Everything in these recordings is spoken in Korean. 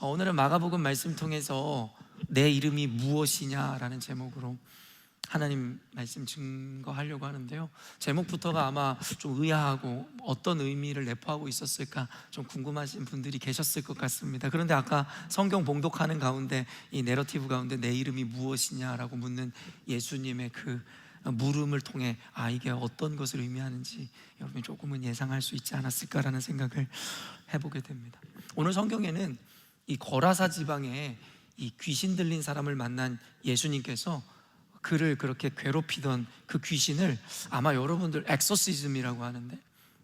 오늘은 마가복음 말씀 통해서 내 이름이 무엇이냐라는 제목으로 하나님 말씀 증거하려고 하는데요, 제목부터가 아마 좀 의아하고 어떤 의미를 내포하고 있었을까 좀 궁금하신 분들이 계셨을 것 같습니다. 그런데 아까 성경 봉독하는 가운데 이 내러티브 가운데 내 이름이 무엇이냐라고 묻는 예수님의 그 물음을 통해 이게 어떤 것을 의미하는지 여러분이 조금은 예상할 수 있지 않았을까라는 생각을 해보게 됩니다. 오늘 성경에는 이 거라사 지방에 이 귀신 들린 사람을 만난 예수님께서 그를 그렇게 괴롭히던 그 귀신을 아마 여러분들 엑소시즘이라고 하는데,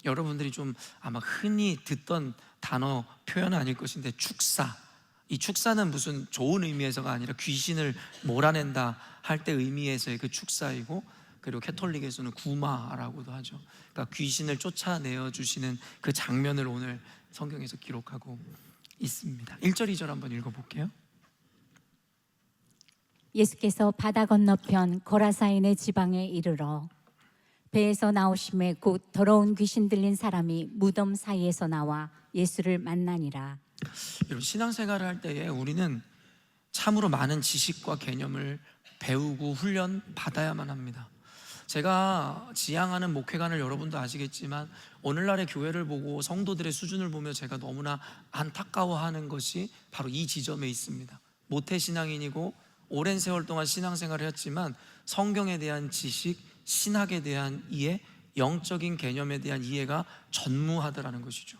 여러분들이 좀 아마 흔히 듣던 단어 표현은 아닐 것인데 축사, 이 축사는 무슨 좋은 의미에서가 아니라 귀신을 몰아낸다 할 때 의미에서의 그 축사이고, 그리고 캐톨릭에서는 구마라고도 하죠. 그러니까 귀신을 쫓아내어 주시는 그 장면을 오늘 성경에서 기록하고 있습니다. 1절 2절 한번 읽어볼게요. 예수께서 바다 건너편 거라사인의 지방에 이르러 배에서 나오심에 곧 더러운 귀신 들린 사람이 무덤 사이에서 나와 예수를 만나니라. 여러분, 신앙생활을 할 때에 우리는 참으로 많은 지식과 개념을 배우고 훈련 받아야만 합니다. 제가 지향하는 목회관을 여러분도 아시겠지만 오늘날의 교회를 보고 성도들의 수준을 보며 제가 너무나 안타까워하는 것이 바로 이 지점에 있습니다. 모태신앙인이고 오랜 세월 동안 신앙생활을 했지만 성경에 대한 지식, 신학에 대한 이해, 영적인 개념에 대한 이해가 전무하더라는 것이죠.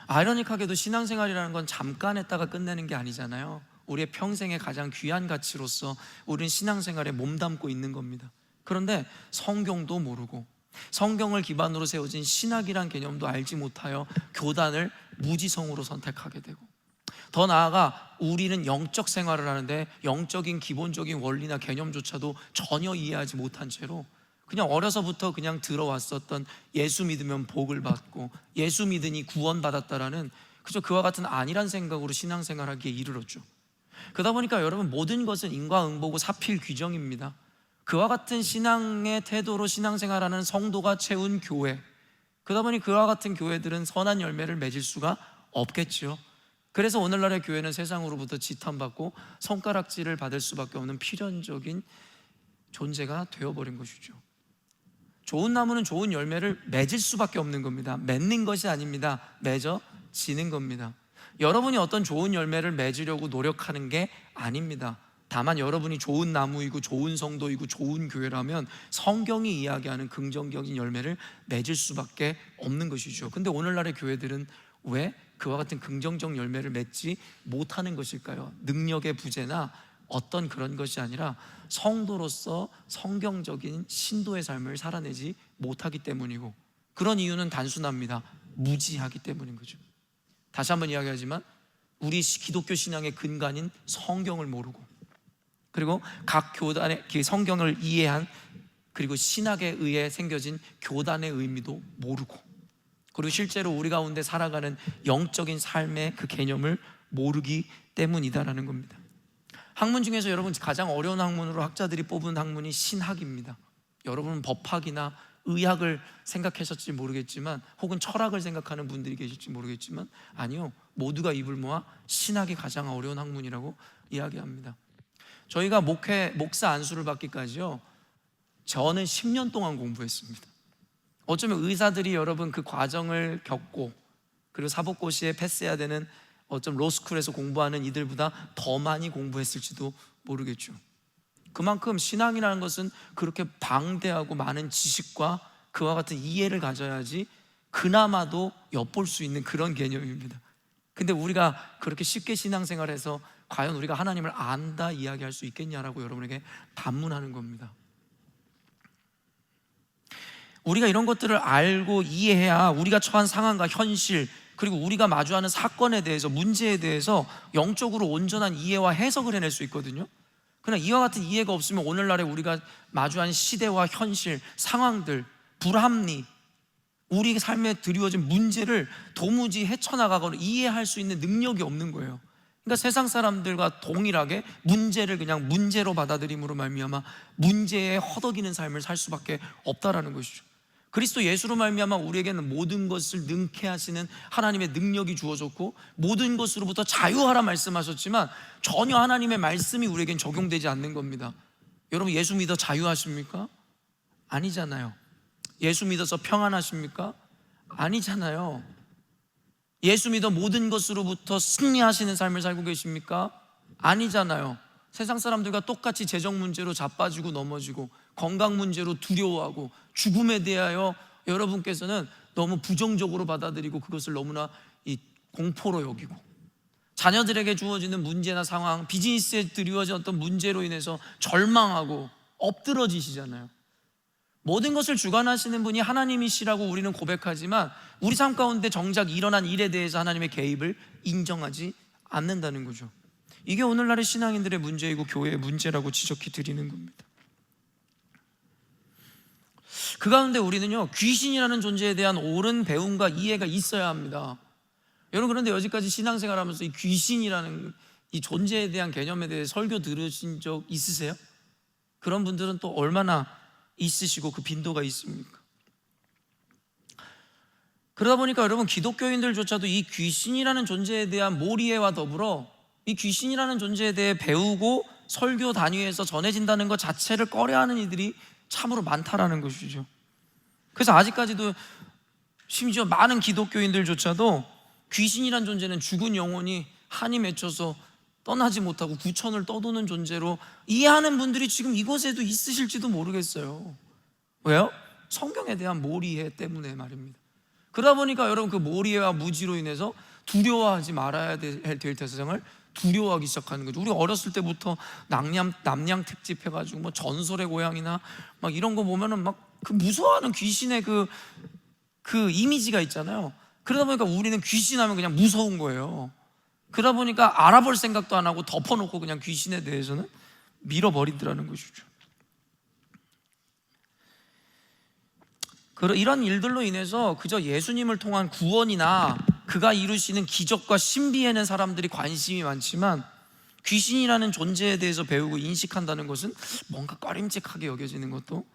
아이러니하게도 신앙생활이라는 건 잠깐 했다가 끝내는 게 아니잖아요. 우리의 평생의 가장 귀한 가치로서 우리는 신앙생활에 몸담고 있는 겁니다. 그런데 성경도 모르고 성경을 기반으로 세워진 신학이란 개념도 알지 못하여 교단을 무지성으로 선택하게 되고, 더 나아가 우리는 영적 생활을 하는데 영적인 기본적인 원리나 개념조차도 전혀 이해하지 못한 채로 그냥 어려서부터 그냥 들어왔었던 예수 믿으면 복을 받고 예수 믿으니 구원받았다라는 그저 그와 같은 아니란 생각으로 신앙생활하기에 이르렀죠. 그러다 보니까 여러분, 모든 것은 인과응보고 사필 규정입니다. 그와 같은 신앙의 태도로 신앙생활하는 성도가 채운 교회, 그러다 보니 그와 같은 교회들은 선한 열매를 맺을 수가 없겠죠. 그래서 오늘날의 교회는 세상으로부터 지탄받고 손가락질을 받을 수밖에 없는 필연적인 존재가 되어버린 것이죠. 좋은 나무는 좋은 열매를 맺을 수밖에 없는 겁니다. 맺는 것이 아닙니다. 맺어지는 겁니다. 여러분이 어떤 좋은 열매를 맺으려고 노력하는 게 아닙니다. 다만 여러분이 좋은 나무이고 좋은 성도이고 좋은 교회라면 성경이 이야기하는 긍정적인 열매를 맺을 수밖에 없는 것이죠. 근데 오늘날의 교회들은 왜 그와 같은 긍정적 열매를 맺지 못하는 것일까요? 능력의 부재나 어떤 그런 것이 아니라 성도로서 성경적인 신도의 삶을 살아내지 못하기 때문이고, 그런 이유는 단순합니다. 무지하기 때문인 거죠. 다시 한번 이야기하지만 우리 기독교 신앙의 근간인 성경을 모르고, 그리고 각 교단의 성경을 이해한 그리고 신학에 의해 생겨진 교단의 의미도 모르고, 그리고 실제로 우리 가운데 살아가는 영적인 삶의 그 개념을 모르기 때문이다라는 겁니다. 학문 중에서 여러분 가장 어려운 학문으로 학자들이 뽑은 학문이 신학입니다. 여러분은 법학이나 의학을 생각하셨을지 모르겠지만, 혹은 철학을 생각하는 분들이 계실지 모르겠지만, 아니요, 모두가 입을 모아 신학이 가장 어려운 학문이라고 이야기합니다. 저희가 목사 안수를 받기까지요, 저는 10년 동안 공부했습니다. 어쩌면 의사들이 여러분 그 과정을 겪고 그리고 사법고시에 패스해야 되는 어쩜 로스쿨에서 공부하는 이들보다 더 많이 공부했을지도 모르겠죠. 그만큼 신앙이라는 것은 그렇게 방대하고 많은 지식과 그와 같은 이해를 가져야지 그나마도 엿볼 수 있는 그런 개념입니다. 근데 우리가 그렇게 쉽게 신앙생활해서 과연 우리가 하나님을 안다 이야기할 수 있겠냐라고 여러분에게 반문하는 겁니다. 우리가 이런 것들을 알고 이해해야 우리가 처한 상황과 현실, 그리고 우리가 마주하는 사건에 대해서, 문제에 대해서 영적으로 온전한 이해와 해석을 해낼 수 있거든요. 그러나 이와 같은 이해가 없으면 오늘날에 우리가 마주하는 시대와 현실, 상황들, 불합리, 우리 삶에 드리워진 문제를 도무지 헤쳐나가거나 이해할 수 있는 능력이 없는 거예요. 그러니까 세상 사람들과 동일하게 문제를 그냥 문제로 받아들임으로 말미암아 문제에 허덕이는 삶을 살 수밖에 없다라는 것이죠. 그리스도 예수로 말미암아 우리에게는 모든 것을 능케 하시는 하나님의 능력이 주어졌고 모든 것으로부터 자유하라 말씀하셨지만 전혀 하나님의 말씀이 우리에겐 적용되지 않는 겁니다. 여러분, 예수 믿어 자유하십니까? 아니잖아요. 예수 믿어서 평안하십니까? 아니잖아요. 예수 믿어 모든 것으로부터 승리하시는 삶을 살고 계십니까? 아니잖아요. 세상 사람들과 똑같이 재정 문제로 자빠지고 넘어지고 건강 문제로 두려워하고 죽음에 대하여 여러분께서는 너무 부정적으로 받아들이고 그것을 너무나 공포로 여기고 자녀들에게 주어지는 문제나 상황, 비즈니스에 드리워진 어떤 문제로 인해서 절망하고 엎드러지시잖아요. 모든 것을 주관하시는 분이 하나님이시라고 우리는 고백하지만 우리 삶 가운데 정작 일어난 일에 대해서 하나님의 개입을 인정하지 않는다는 거죠. 이게 오늘날의 신앙인들의 문제이고 교회의 문제라고 지적해 드리는 겁니다. 그 가운데 우리는요, 귀신이라는 존재에 대한 옳은 배움과 이해가 있어야 합니다. 여러분, 그런데 여지까지 신앙생활하면서 이 귀신이라는 이 존재에 대한 개념에 대해 설교 들으신 적 있으세요? 그런 분들은 또 얼마나 있으시고 그 빈도가 있습니까? 그러다 보니까 여러분, 기독교인들조차도 이 귀신이라는 존재에 대한 몰이해와 더불어 이 귀신이라는 존재에 대해 배우고 설교 단위에서 전해진다는 것 자체를 꺼려하는 이들이 참으로 많다라는 것이죠. 그래서 아직까지도 심지어 많은 기독교인들조차도 귀신이란 존재는 죽은 영혼이 한이 맺혀서 떠나지 못하고 구천을 떠도는 존재로 이해하는 분들이 지금 이곳에도 있으실지도 모르겠어요. 왜요? 성경에 대한 몰이해 때문에 말입니다. 그러다 보니까 여러분, 그 몰이해와 무지로 인해서 두려워하지 말아야 될 대상을 두려워하기 시작하는 거죠. 우리 어렸을 때부터 남양 특집 해가지고 뭐 전설의 고향이나 막 이런 거 보면은 막 그 무서워하는 귀신의 그 이미지가 있잖아요. 그러다 보니까 우리는 귀신하면 그냥 무서운 거예요. 그러다 보니까 알아볼 생각도 안 하고 덮어놓고 그냥 귀신에 대해서는 밀어버리더라는 것이죠. 이런 일들로 인해서 그저 예수님을 통한 구원이나 그가 이루시는 기적과 신비에는 사람들이 관심이 많지만 귀신이라는 존재에 대해서 배우고 인식한다는 것은 뭔가 꺼림칙하게 여겨지는 것도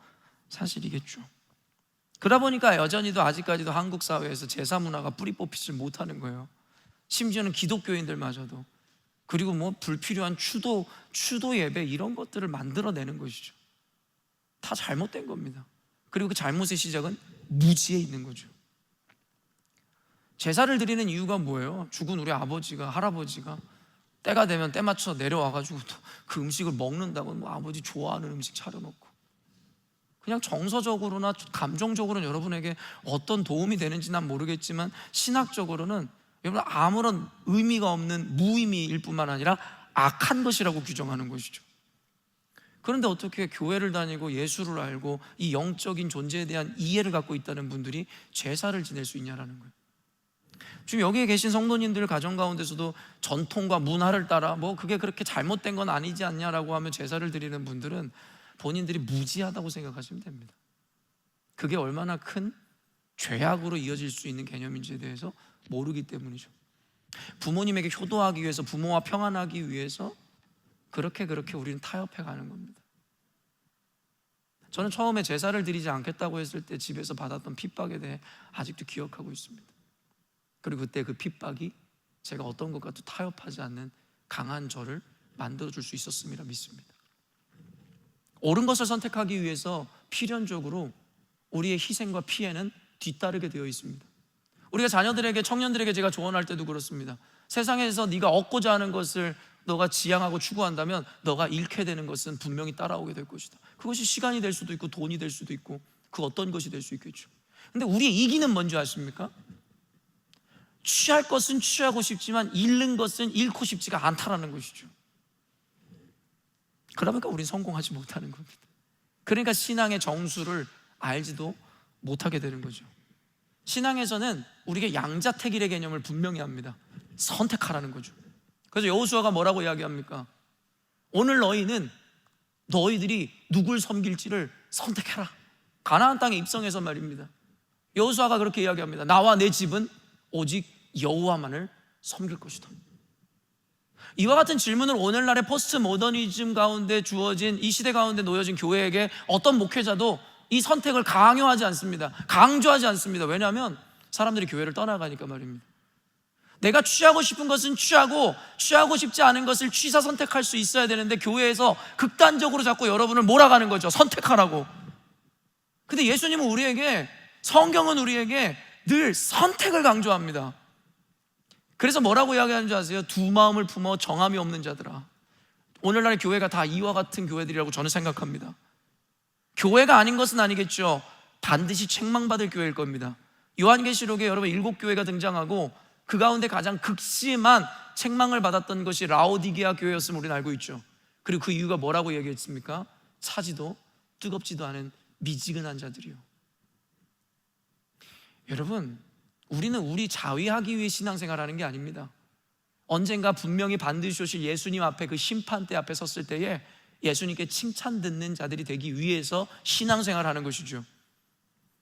사실이겠죠. 그러다 보니까 여전히도 아직까지도 한국 사회에서 제사 문화가 뿌리 뽑히지 못하는 거예요. 심지어는 기독교인들마저도. 그리고 뭐 불필요한 추도 예배 이런 것들을 만들어내는 것이죠. 다 잘못된 겁니다. 그리고 그 잘못의 시작은 무지에 있는 거죠. 제사를 드리는 이유가 뭐예요? 죽은 우리 아버지가, 할아버지가 때가 되면 때 맞춰 내려와가지고 그 음식을 먹는다고, 뭐 아버지 좋아하는 음식 차려놓고, 그냥 정서적으로나 감정적으로는 여러분에게 어떤 도움이 되는지 난 모르겠지만 신학적으로는 여러분 아무런 의미가 없는 무의미일 뿐만 아니라 악한 것이라고 규정하는 것이죠. 그런데 어떻게 교회를 다니고 예수를 알고 이 영적인 존재에 대한 이해를 갖고 있다는 분들이 제사를 지낼 수 있냐라는 거예요. 지금 여기에 계신 성도님들 가정 가운데서도 전통과 문화를 따라 뭐 그게 그렇게 잘못된 건 아니지 않냐라고 하면 제사를 드리는 분들은 본인들이 무지하다고 생각하시면 됩니다. 그게 얼마나 큰 죄악으로 이어질 수 있는 개념인지에 대해서 모르기 때문이죠. 부모님에게 효도하기 위해서, 부모와 평안하기 위해서 그렇게 우리는 타협해 가는 겁니다. 저는 처음에 제사를 드리지 않겠다고 했을 때 집에서 받았던 핍박에 대해 아직도 기억하고 있습니다. 그리고 그때 그 핍박이 제가 어떤 것과도 타협하지 않는 강한 저를 만들어줄 수 있었음이라 믿습니다. 옳은 것을 선택하기 위해서 필연적으로 우리의 희생과 피해는 뒤따르게 되어 있습니다. 우리가 자녀들에게, 청년들에게 제가 조언할 때도 그렇습니다. 세상에서 네가 얻고자 하는 것을 너가 지향하고 추구한다면 너가 잃게 되는 것은 분명히 따라오게 될 것이다. 그것이 시간이 될 수도 있고 돈이 될 수도 있고 그 어떤 것이 될 수 있겠죠. 근데 우리의 이기는 뭔지 아십니까? 취할 것은 취하고 싶지만 잃는 것은 잃고 싶지가 않다라는 것이죠. 그러니까 우리는 성공하지 못하는 겁니다. 그러니까 신앙의 정수를 알지도 못하게 되는 거죠. 신앙에서는 우리에게 양자택일의 개념을 분명히 합니다. 선택하라는 거죠. 그래서 여호수아가 뭐라고 이야기합니까? 오늘 너희들이 누굴 섬길지를 선택해라. 가나안 땅에 입성해서 말입니다. 여호수아가 그렇게 이야기합니다. 나와 내 집은 오직 여호와만을 섬길 것이다. 이와 같은 질문을 오늘날의 포스트 모더니즘 가운데 주어진 이 시대 가운데 놓여진 교회에게 어떤 목회자도 이 선택을 강요하지 않습니다. 강조하지 않습니다. 왜냐하면 사람들이 교회를 떠나가니까 말입니다. 내가 취하고 싶은 것은 취하고 취하고 싶지 않은 것을 취사 선택할 수 있어야 되는데 교회에서 극단적으로 자꾸 여러분을 몰아가는 거죠. 선택하라고. 근데 예수님은 우리에게, 성경은 우리에게 늘 선택을 강조합니다. 그래서 뭐라고 이야기하는 줄 아세요? 두 마음을 품어 정함이 없는 자들아. 오늘날 교회가 다 이와 같은 교회들이라고 저는 생각합니다. 교회가 아닌 것은 아니겠죠. 반드시 책망받을 교회일 겁니다. 요한계시록에 여러분 7교회가 등장하고 그 가운데 가장 극심한 책망을 받았던 것이 라오디게아 교회였음을 우리는 알고 있죠. 그리고 그 이유가 뭐라고 얘기했습니까? 차지도 뜨겁지도 않은 미지근한 자들이요. 여러분, 우리는 우리 자위하기 위해 신앙생활하는 게 아닙니다. 언젠가 분명히 반드시 오실 예수님 앞에, 그 심판대 앞에 섰을 때에 예수님께 칭찬 듣는 자들이 되기 위해서 신앙생활하는 것이죠.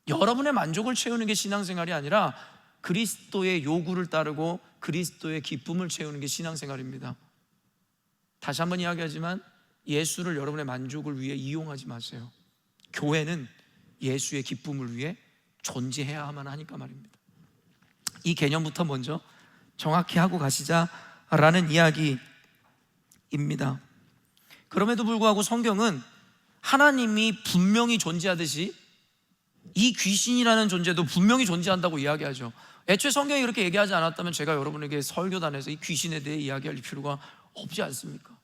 여러분의 만족을 채우는 게 신앙생활이 아니라 그리스도의 요구를 따르고 그리스도의 기쁨을 채우는 게 신앙생활입니다. 다시 한번 이야기하지만 예수를 여러분의 만족을 위해 이용하지 마세요. 교회는 예수의 기쁨을 위해 존재해야만 하니까 말입니다. 이 개념부터 먼저 정확히 하고 가시자라는 이야기입니다. 그럼에도 불구하고 성경은 하나님이 분명히 존재하듯이 이 귀신이라는 존재도 분명히 존재한다고 이야기하죠. 애초에 성경이 그렇게 얘기하지 않았다면 제가 여러분에게 설교단에서 이 귀신에 대해 이야기할 필요가 없지 않습니까?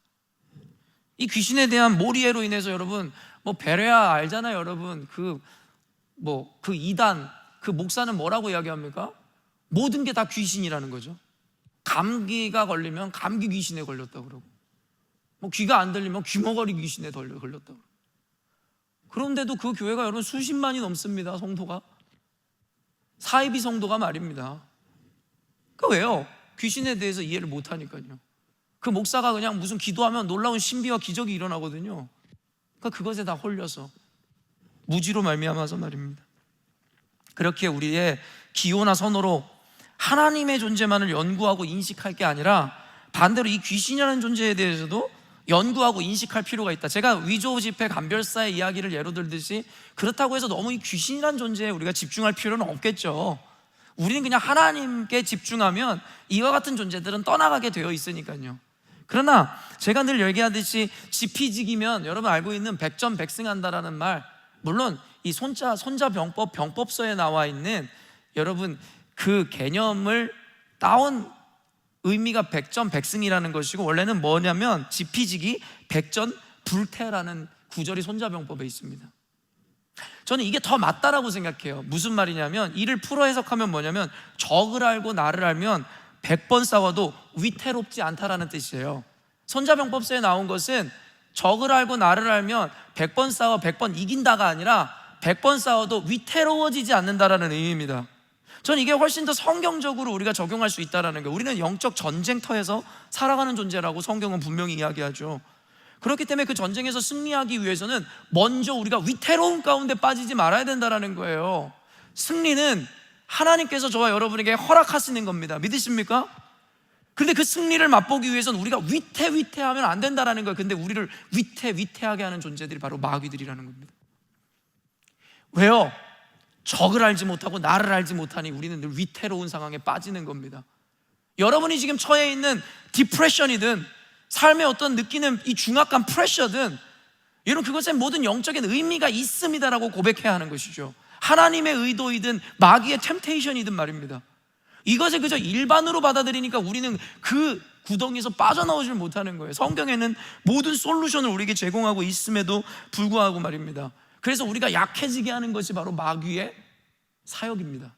이 귀신에 대한 몰이해로 인해서 여러분, 베레아 알잖아요. 여러분, 그 이단, 그 목사는 뭐라고 이야기합니까? 모든 게 다 귀신이라는 거죠. 감기가 걸리면 감기 귀신에 걸렸다고 그러고, 귀가 안 들리면 귀머거리 귀신에 걸렸다고 그러고. 그런데도 그 교회가 여러분 수십만이 넘습니다. 성도가, 사이비 성도가 말입니다. 왜요? 귀신에 대해서 이해를 못하니까요. 그 목사가 그냥 무슨 기도하면 놀라운 신비와 기적이 일어나거든요. 그것에 다 홀려서 무지로 말미암아서 말입니다. 그렇게 우리의 기호나 선호로 하나님의 존재만을 연구하고 인식할 게 아니라 반대로 이 귀신이라는 존재에 대해서도 연구하고 인식할 필요가 있다. 제가 위조 집회 감별사의 이야기를 예로 들듯이 그렇다고 해서 너무 이 귀신이라는 존재에 우리가 집중할 필요는 없겠죠. 우리는 그냥 하나님께 집중하면 이와 같은 존재들은 떠나가게 되어 있으니까요. 그러나 제가 늘 얘기하듯이 지피지기면 여러분 알고 있는 백전백승한다라는 말, 물론 이 손자병법 병법서에 나와 있는 여러분 그 개념을 따온 의미가 백전백승이라는 것이고, 원래는 뭐냐면 지피지기 백전불태라는 구절이 손자병법에 있습니다. 저는 이게 더 맞다라고 생각해요. 무슨 말이냐면 이를 풀어 해석하면 뭐냐면 적을 알고 나를 알면 100번 싸워도 위태롭지 않다라는 뜻이에요. 손자병법서에 나온 것은 적을 알고 나를 알면 100번 싸워 100번 이긴다가 아니라 100번 싸워도 위태로워지지 않는다라는 의미입니다. 저는 이게 훨씬 더 성경적으로 우리가 적용할 수 있다는 거예요. 우리는 영적 전쟁터에서 살아가는 존재라고 성경은 분명히 이야기하죠. 그렇기 때문에 그 전쟁에서 승리하기 위해서는 먼저 우리가 위태로움 가운데 빠지지 말아야 된다는 거예요. 승리는 하나님께서 저와 여러분에게 허락하시는 겁니다. 믿으십니까? 근데 그 승리를 맛보기 위해서는 우리가 위태하면 안 된다는 거예요. 근데 우리를 위태하게 하는 존재들이 바로 마귀들이라는 겁니다. 왜요? 적을 알지 못하고 나를 알지 못하니 우리는 늘 위태로운 상황에 빠지는 겁니다. 여러분이 지금 처해 있는 디프레션이든 삶의 어떤 느끼는 이 중압감, 프레셔든 여러분 그것에 모든 영적인 의미가 있습니다라고 고백해야 하는 것이죠. 하나님의 의도이든 마귀의 템테이션이든 말입니다. 이것을 그저 일반으로 받아들이니까 우리는 그 구덩이에서 빠져나오질 못하는 거예요. 성경에는 모든 솔루션을 우리에게 제공하고 있음에도 불구하고 말입니다. 그래서 우리가 약해지게 하는 것이 바로 마귀의 사역입니다.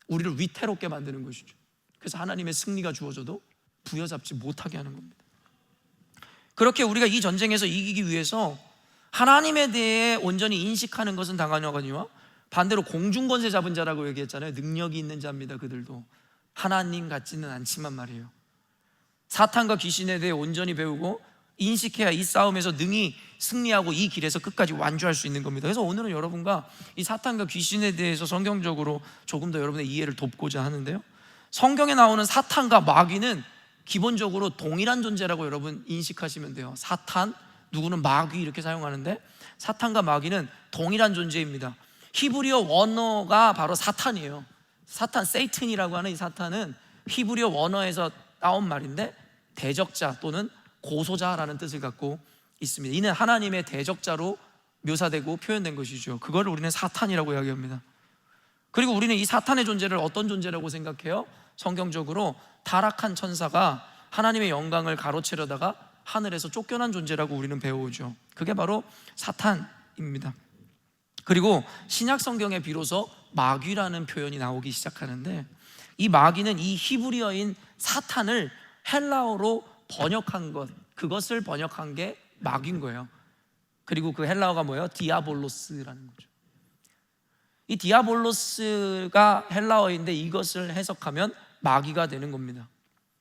우리를 위태롭게 만드는 것이죠. 그래서 하나님의 승리가 주어져도 부여잡지 못하게 하는 겁니다. 그렇게 우리가 이 전쟁에서 이기기 위해서 하나님에 대해 온전히 인식하는 것은 당연하거니와 반대로 공중권세 잡은 자라고 얘기했잖아요. 능력이 있는 자입니다. 그들도 하나님 같지는 않지만 말이에요. 사탄과 귀신에 대해 온전히 배우고 인식해야 이 싸움에서 능히 승리하고 이 길에서 끝까지 완주할 수 있는 겁니다. 그래서 오늘은 여러분과 이 사탄과 귀신에 대해서 성경적으로 조금 더 여러분의 이해를 돕고자 하는데요, 성경에 나오는 사탄과 마귀는 기본적으로 동일한 존재라고 여러분 인식하시면 돼요. 사탄, 누구는 마귀 이렇게 사용하는데, 사탄과 마귀는 동일한 존재입니다. 히브리어 원어가 바로 사탄이에요. 사탄, 세이튼이라고 하는 이 사탄은 히브리어 원어에서 따온 말인데 대적자 또는 고소자라는 뜻을 갖고 있습니다. 이는 하나님의 대적자로 묘사되고 표현된 것이죠. 그걸 우리는 사탄이라고 이야기합니다. 그리고 우리는 이 사탄의 존재를 어떤 존재라고 생각해요? 성경적으로 타락한 천사가 하나님의 영광을 가로채려다가 하늘에서 쫓겨난 존재라고 우리는 배워오죠. 그게 바로 사탄입니다. 그리고 신약 성경에 비로소 마귀라는 표현이 나오기 시작하는데, 이 마귀는 이 히브리어인 사탄을 헬라어로 번역한 것, 그것을 번역한 게 마귀인 거예요. 그리고 그 헬라어가 뭐예요? 디아볼로스라는 거죠. 이 디아볼로스가 헬라어인데 이것을 해석하면 마귀가 되는 겁니다.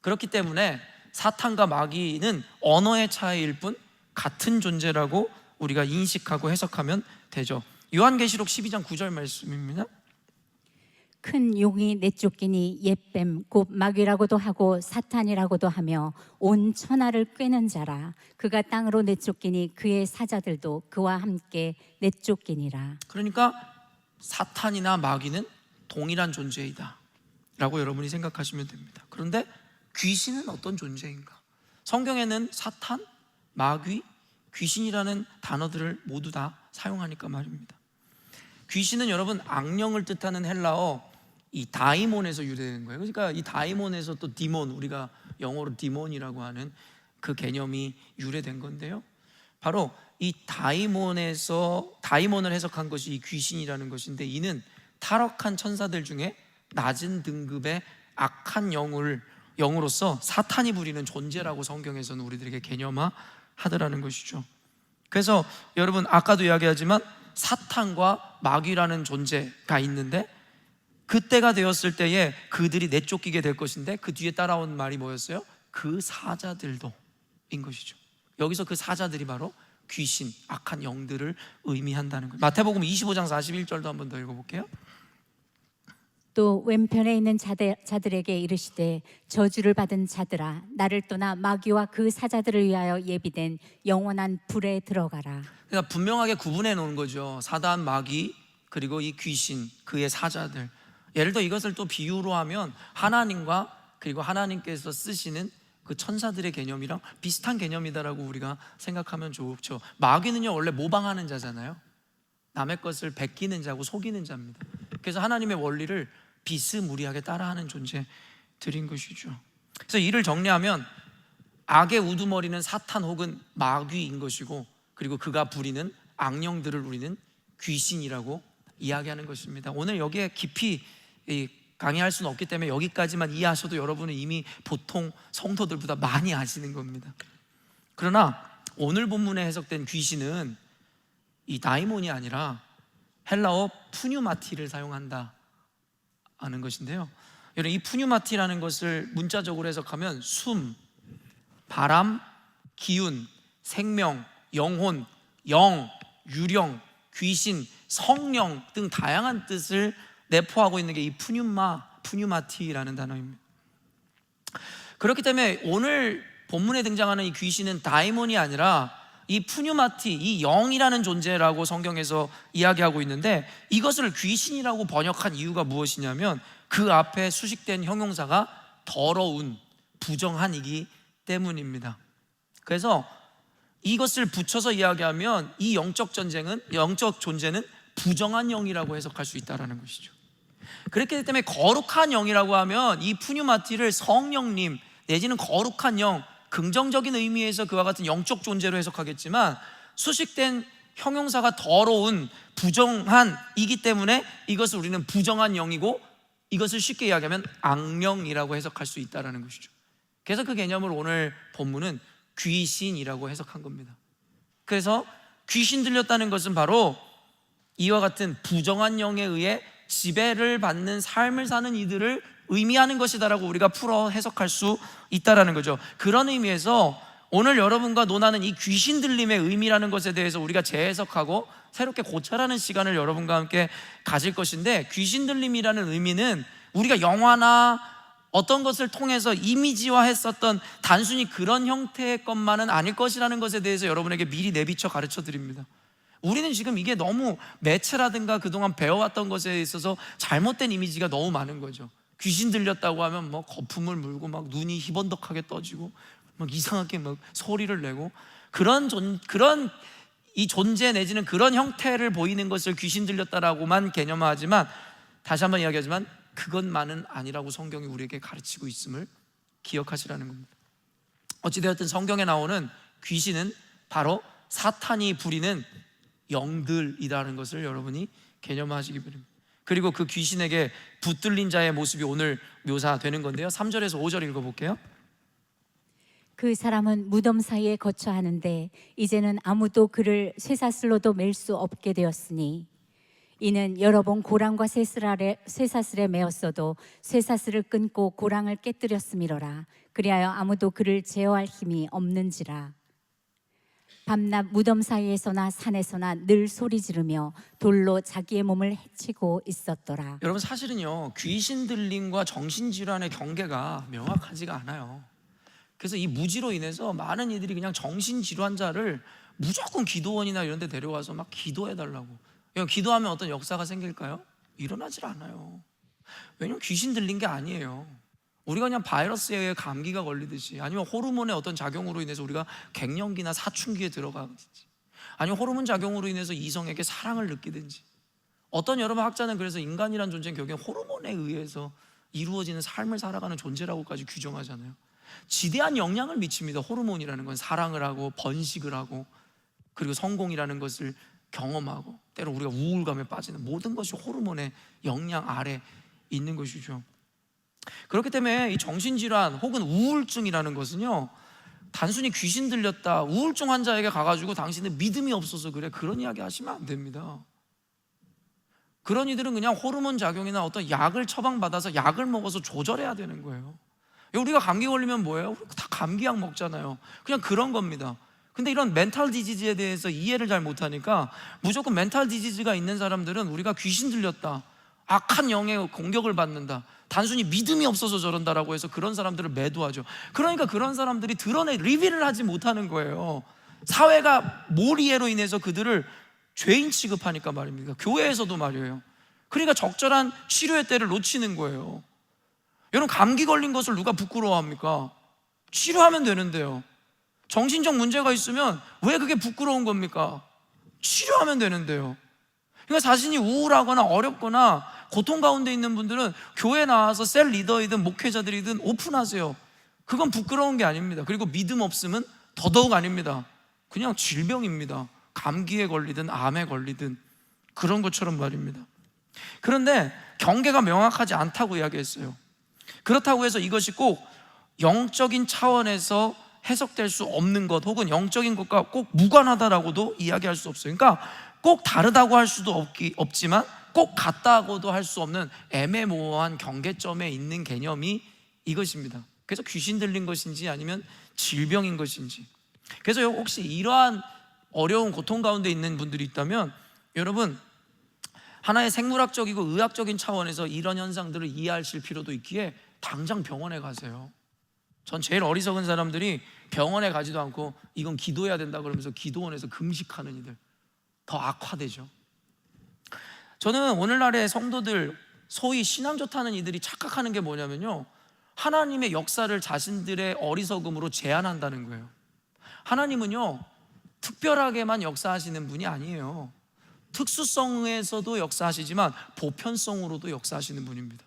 그렇기 때문에 사탄과 마귀는 언어의 차이일 뿐 같은 존재라고 우리가 인식하고 해석하면 되죠. 요한계시록 12장 9절 말씀입니다. 큰 용이 내쫓기니 옛뱀 곧 마귀라고도 하고 사탄이라고도 하며 온 천하를 꿰는 자라. 그가 땅으로 내쫓기니 그의 사자들도 그와 함께 내쫓기니라. 그러니까 사탄이나 마귀는 동일한 존재이다 라고 여러분이 생각하시면 됩니다. 그런데 귀신은 어떤 존재인가? 성경에는 사탄, 마귀, 귀신이라는 단어들을 모두 다 사용하니까 말입니다. 귀신은 여러분 악령을 뜻하는 헬라어 이 다이몬에서 유래된 거예요. 그러니까 이 다이몬에서 또 디몬, 우리가 영어로 디몬이라고 하는 그 개념이 유래된 건데요, 바로 이 다이몬을 해석한 것이 이 귀신이라는 것인데, 이는 타락한 천사들 중에 낮은 등급의 악한 영으로서 사탄이 부리는 존재라고 성경에서는 우리들에게 개념화하더라는 것이죠. 그래서 여러분 아까도 이야기하지만 사탄과 마귀라는 존재가 있는데, 그때가 되었을 때에 그들이 내쫓기게 될 것인데 그 뒤에 따라온 말이 뭐였어요? 그 사자들도 인 것이죠. 여기서 그 사자들이 바로 귀신, 악한 영들을 의미한다는 거예요. 마태복음 25장 41절도 한번 더 읽어볼게요. 또 왼편에 있는 자들에게 이르시되 저주를 받은 자들아 나를 떠나 마귀와 그 사자들을 위하여 예비된 영원한 불에 들어가라. 그러니까 분명하게 구분해 놓은 거죠. 사단, 마귀, 그리고 이 귀신, 그의 사자들. 예를 들어 이것을 또 비유로 하면 하나님과 그리고 하나님께서 쓰시는 그 천사들의 개념이랑 비슷한 개념이다라고 우리가 생각하면 좋죠. 마귀는요 원래 모방하는 자잖아요. 남의 것을 베끼는 자고 속이는 자입니다. 그래서 하나님의 원리를 비스무리하게 따라하는 존재들인 것이죠. 그래서 이를 정리하면 악의 우두머리는 사탄 혹은 마귀인 것이고, 그리고 그가 부리는 악령들을 우리는 귀신이라고 이야기하는 것입니다. 오늘 여기에 깊이 강의할 수는 없기 때문에 여기까지만 이해하셔도 여러분은 이미 보통 성도들보다 많이 아시는 겁니다. 그러나 오늘 본문에 해석된 귀신은 이 다이몬이 아니라 헬라어 푸뉴마티를 사용한다 하는 것인데요, 여러분 이 푸뉴마티라는 것을 문자적으로 해석하면 숨, 바람, 기운, 생명, 영혼, 영, 유령, 귀신, 성령 등 다양한 뜻을 내포하고 있는 게 이 푸뉴마티라는 단어입니다. 그렇기 때문에 오늘 본문에 등장하는 이 귀신은 다이몬이 아니라 이 푸뉴마티, 이 영이라는 존재라고 성경에서 이야기하고 있는데, 이것을 귀신이라고 번역한 이유가 무엇이냐면 그 앞에 수식된 형용사가 더러운, 부정한이기 때문입니다. 그래서 이것을 붙여서 이야기하면 이 영적 존재는 부정한 영이라고 해석할 수 있다는 것이죠. 그렇기 때문에 거룩한 영이라고 하면 이 푸뉴마티를 성령님 내지는 거룩한 영, 긍정적인 의미에서 그와 같은 영적 존재로 해석하겠지만, 수식된 형용사가 더러운, 부정한이기 때문에 이것을 우리는 부정한 영이고, 이것을 쉽게 이야기하면 악령이라고 해석할 수 있다는 것이죠. 그래서 그 개념을 오늘 본문은 귀신이라고 해석한 겁니다. 그래서 귀신 들렸다는 것은 바로 이와 같은 부정한 영에 의해 지배를 받는 삶을 사는 이들을 의미하는 것이다라고 우리가 풀어 해석할 수 있다라는 거죠. 그런 의미에서 오늘 여러분과 논하는 이 귀신 들림의 의미라는 것에 대해서 우리가 재해석하고 새롭게 고찰하는 시간을 여러분과 함께 가질 것인데, 귀신 들림이라는 의미는 우리가 영화나 어떤 것을 통해서 이미지화했었던 단순히 그런 형태의 것만은 아닐 것이라는 것에 대해서 여러분에게 미리 내비쳐 가르쳐 드립니다. 우리는 지금 이게 너무 매체라든가 그동안 배워왔던 것에 있어서 잘못된 이미지가 너무 많은 거죠. 귀신 들렸다고 하면 뭐 거품을 물고 막 눈이 희번덕하게 떠지고 막 이상하게 막 소리를 내고 그런 이 존재 내지는 그런 형태를 보이는 것을 귀신 들렸다라고만 개념화하지만, 다시 한번 이야기하지만 그것만은 아니라고 성경이 우리에게 가르치고 있음을 기억하시라는 겁니다. 어찌되었든 성경에 나오는 귀신은 바로 사탄이 부리는 영들이라는 것을 여러분이 개념화하시기 바랍니다. 그리고 그 귀신에게 붙들린 자의 모습이 오늘 묘사되는 건데요, 3절에서 5절 읽어볼게요. 그 사람은 무덤 사이에 거처하는데 이제는 아무도 그를 쇠사슬로도 맬 수 없게 되었으니, 이는 여러 번 고랑과 쇠사슬에 매었어도 쇠사슬을 끊고 고랑을 깨뜨렸음이로라. 그리하여 아무도 그를 제어할 힘이 없는지라. 밤낮 무덤 사이에서나 산에서나 늘 소리 지르며 돌로 자기의 몸을 해치고 있었더라. 여러분, 사실은요, 귀신 들림과 정신질환의 경계가 명확하지가 않아요. 그래서 이 무지로 인해서 많은 이들이 그냥 정신질환자를 무조건 기도원이나 이런 데 데려와서 막 기도해달라고. 기도하면 어떤 역사가 생길까요? 일어나질 않아요. 왜냐면 귀신 들린 게 아니에요. 우리가 그냥 바이러스에 의해 감기가 걸리듯이, 아니면 호르몬의 어떤 작용으로 인해서 우리가 갱년기나 사춘기에 들어가든지, 아니면 호르몬 작용으로 인해서 이성에게 사랑을 느끼든지, 어떤 여러분 학자는 그래서 인간이란 존재는 결국엔 호르몬에 의해서 이루어지는 삶을 살아가는 존재라고까지 규정하잖아요. 지대한 영향을 미칩니다. 호르몬이라는 건 사랑을 하고 번식을 하고 그리고 성공이라는 것을 경험하고, 때로 우리가 우울감에 빠지는 모든 것이 호르몬의 영향 아래 있는 것이죠. 그렇기 때문에 이 정신질환 혹은 우울증이라는 것은요, 단순히 귀신 들렸다, 우울증 환자에게 가가지고 당신은 믿음이 없어서 그래, 그런 이야기 하시면 안 됩니다. 그런 이들은 그냥 호르몬 작용이나 어떤 약을 처방받아서 약을 먹어서 조절해야 되는 거예요. 우리가 감기 걸리면 뭐예요? 다 감기약 먹잖아요. 그냥 그런 겁니다. 근데 이런 멘탈 디지즈에 대해서 이해를 잘 못하니까 무조건 멘탈 디지즈가 있는 사람들은 우리가 귀신 들렸다, 악한 영의 공격을 받는다, 단순히 믿음이 없어서 저런다라고 해서 그런 사람들을 매도하죠. 그러니까 그런 사람들이 드러내 리뷰를 하지 못하는 거예요. 사회가 몰이해로 인해서 그들을 죄인 취급하니까 말입니다. 교회에서도 말이에요. 그러니까 적절한 치료의 때를 놓치는 거예요. 여러분, 감기 걸린 것을 누가 부끄러워합니까? 치료하면 되는데요. 정신적 문제가 있으면 왜 그게 부끄러운 겁니까? 치료하면 되는데요. 그러니까 자신이 우울하거나 어렵거나 고통 가운데 있는 분들은 교회 나와서 셀 리더이든 목회자들이든 오픈하세요. 그건 부끄러운 게 아닙니다. 그리고 믿음 없음은 더더욱 아닙니다. 그냥 질병입니다. 감기에 걸리든 암에 걸리든 그런 것처럼 말입니다. 그런데 경계가 명확하지 않다고 이야기했어요. 그렇다고 해서 이것이 꼭 영적인 차원에서 해석될 수 없는 것, 혹은 영적인 것과 꼭 무관하다라고도 이야기할 수 없어요. 그러니까 꼭 다르다고 할 수도 없지만 꼭 같다고도 할 수 없는 애매모호한 경계점에 있는 개념이 이것입니다. 그래서 귀신 들린 것인지 아니면 질병인 것인지. 그래서 혹시 이러한 어려운 고통 가운데 있는 분들이 있다면, 여러분, 하나의 생물학적이고 의학적인 차원에서 이런 현상들을 이해하실 필요도 있기에 당장 병원에 가세요. 전 제일 어리석은 사람들이 병원에 가지도 않고 이건 기도해야 된다 그러면서 기도원에서 금식하는 이들, 더 악화되죠. 저는 오늘날의 성도들, 소위 신앙 좋다는 이들이 착각하는 게 뭐냐면요, 하나님의 역사를 자신들의 어리석음으로 제한한다는 거예요. 하나님은요, 특별하게만 역사하시는 분이 아니에요. 특수성에서도 역사하시지만 보편성으로도 역사하시는 분입니다.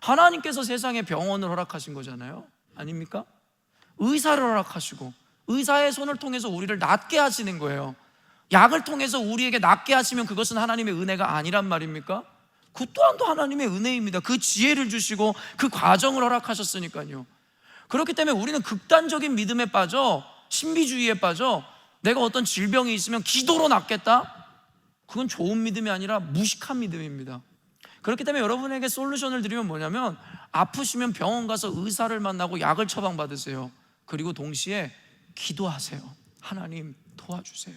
하나님께서 세상에 병원을 허락하신 거잖아요. 아닙니까? 의사를 허락하시고 의사의 손을 통해서 우리를 낫게 하시는 거예요. 약을 통해서 우리에게 낫게 하시면 그것은 하나님의 은혜가 아니란 말입니까? 그 또한도 하나님의 은혜입니다. 그 지혜를 주시고 그 과정을 허락하셨으니까요. 그렇기 때문에 우리는 극단적인 믿음에 빠져, 신비주의에 빠져, 내가 어떤 질병이 있으면 기도로 낫겠다? 그건 좋은 믿음이 아니라 무식한 믿음입니다. 그렇기 때문에 여러분에게 솔루션을 드리면 뭐냐면, 아프시면 병원 가서 의사를 만나고 약을 처방받으세요. 그리고 동시에 기도하세요. 하나님 도와주세요.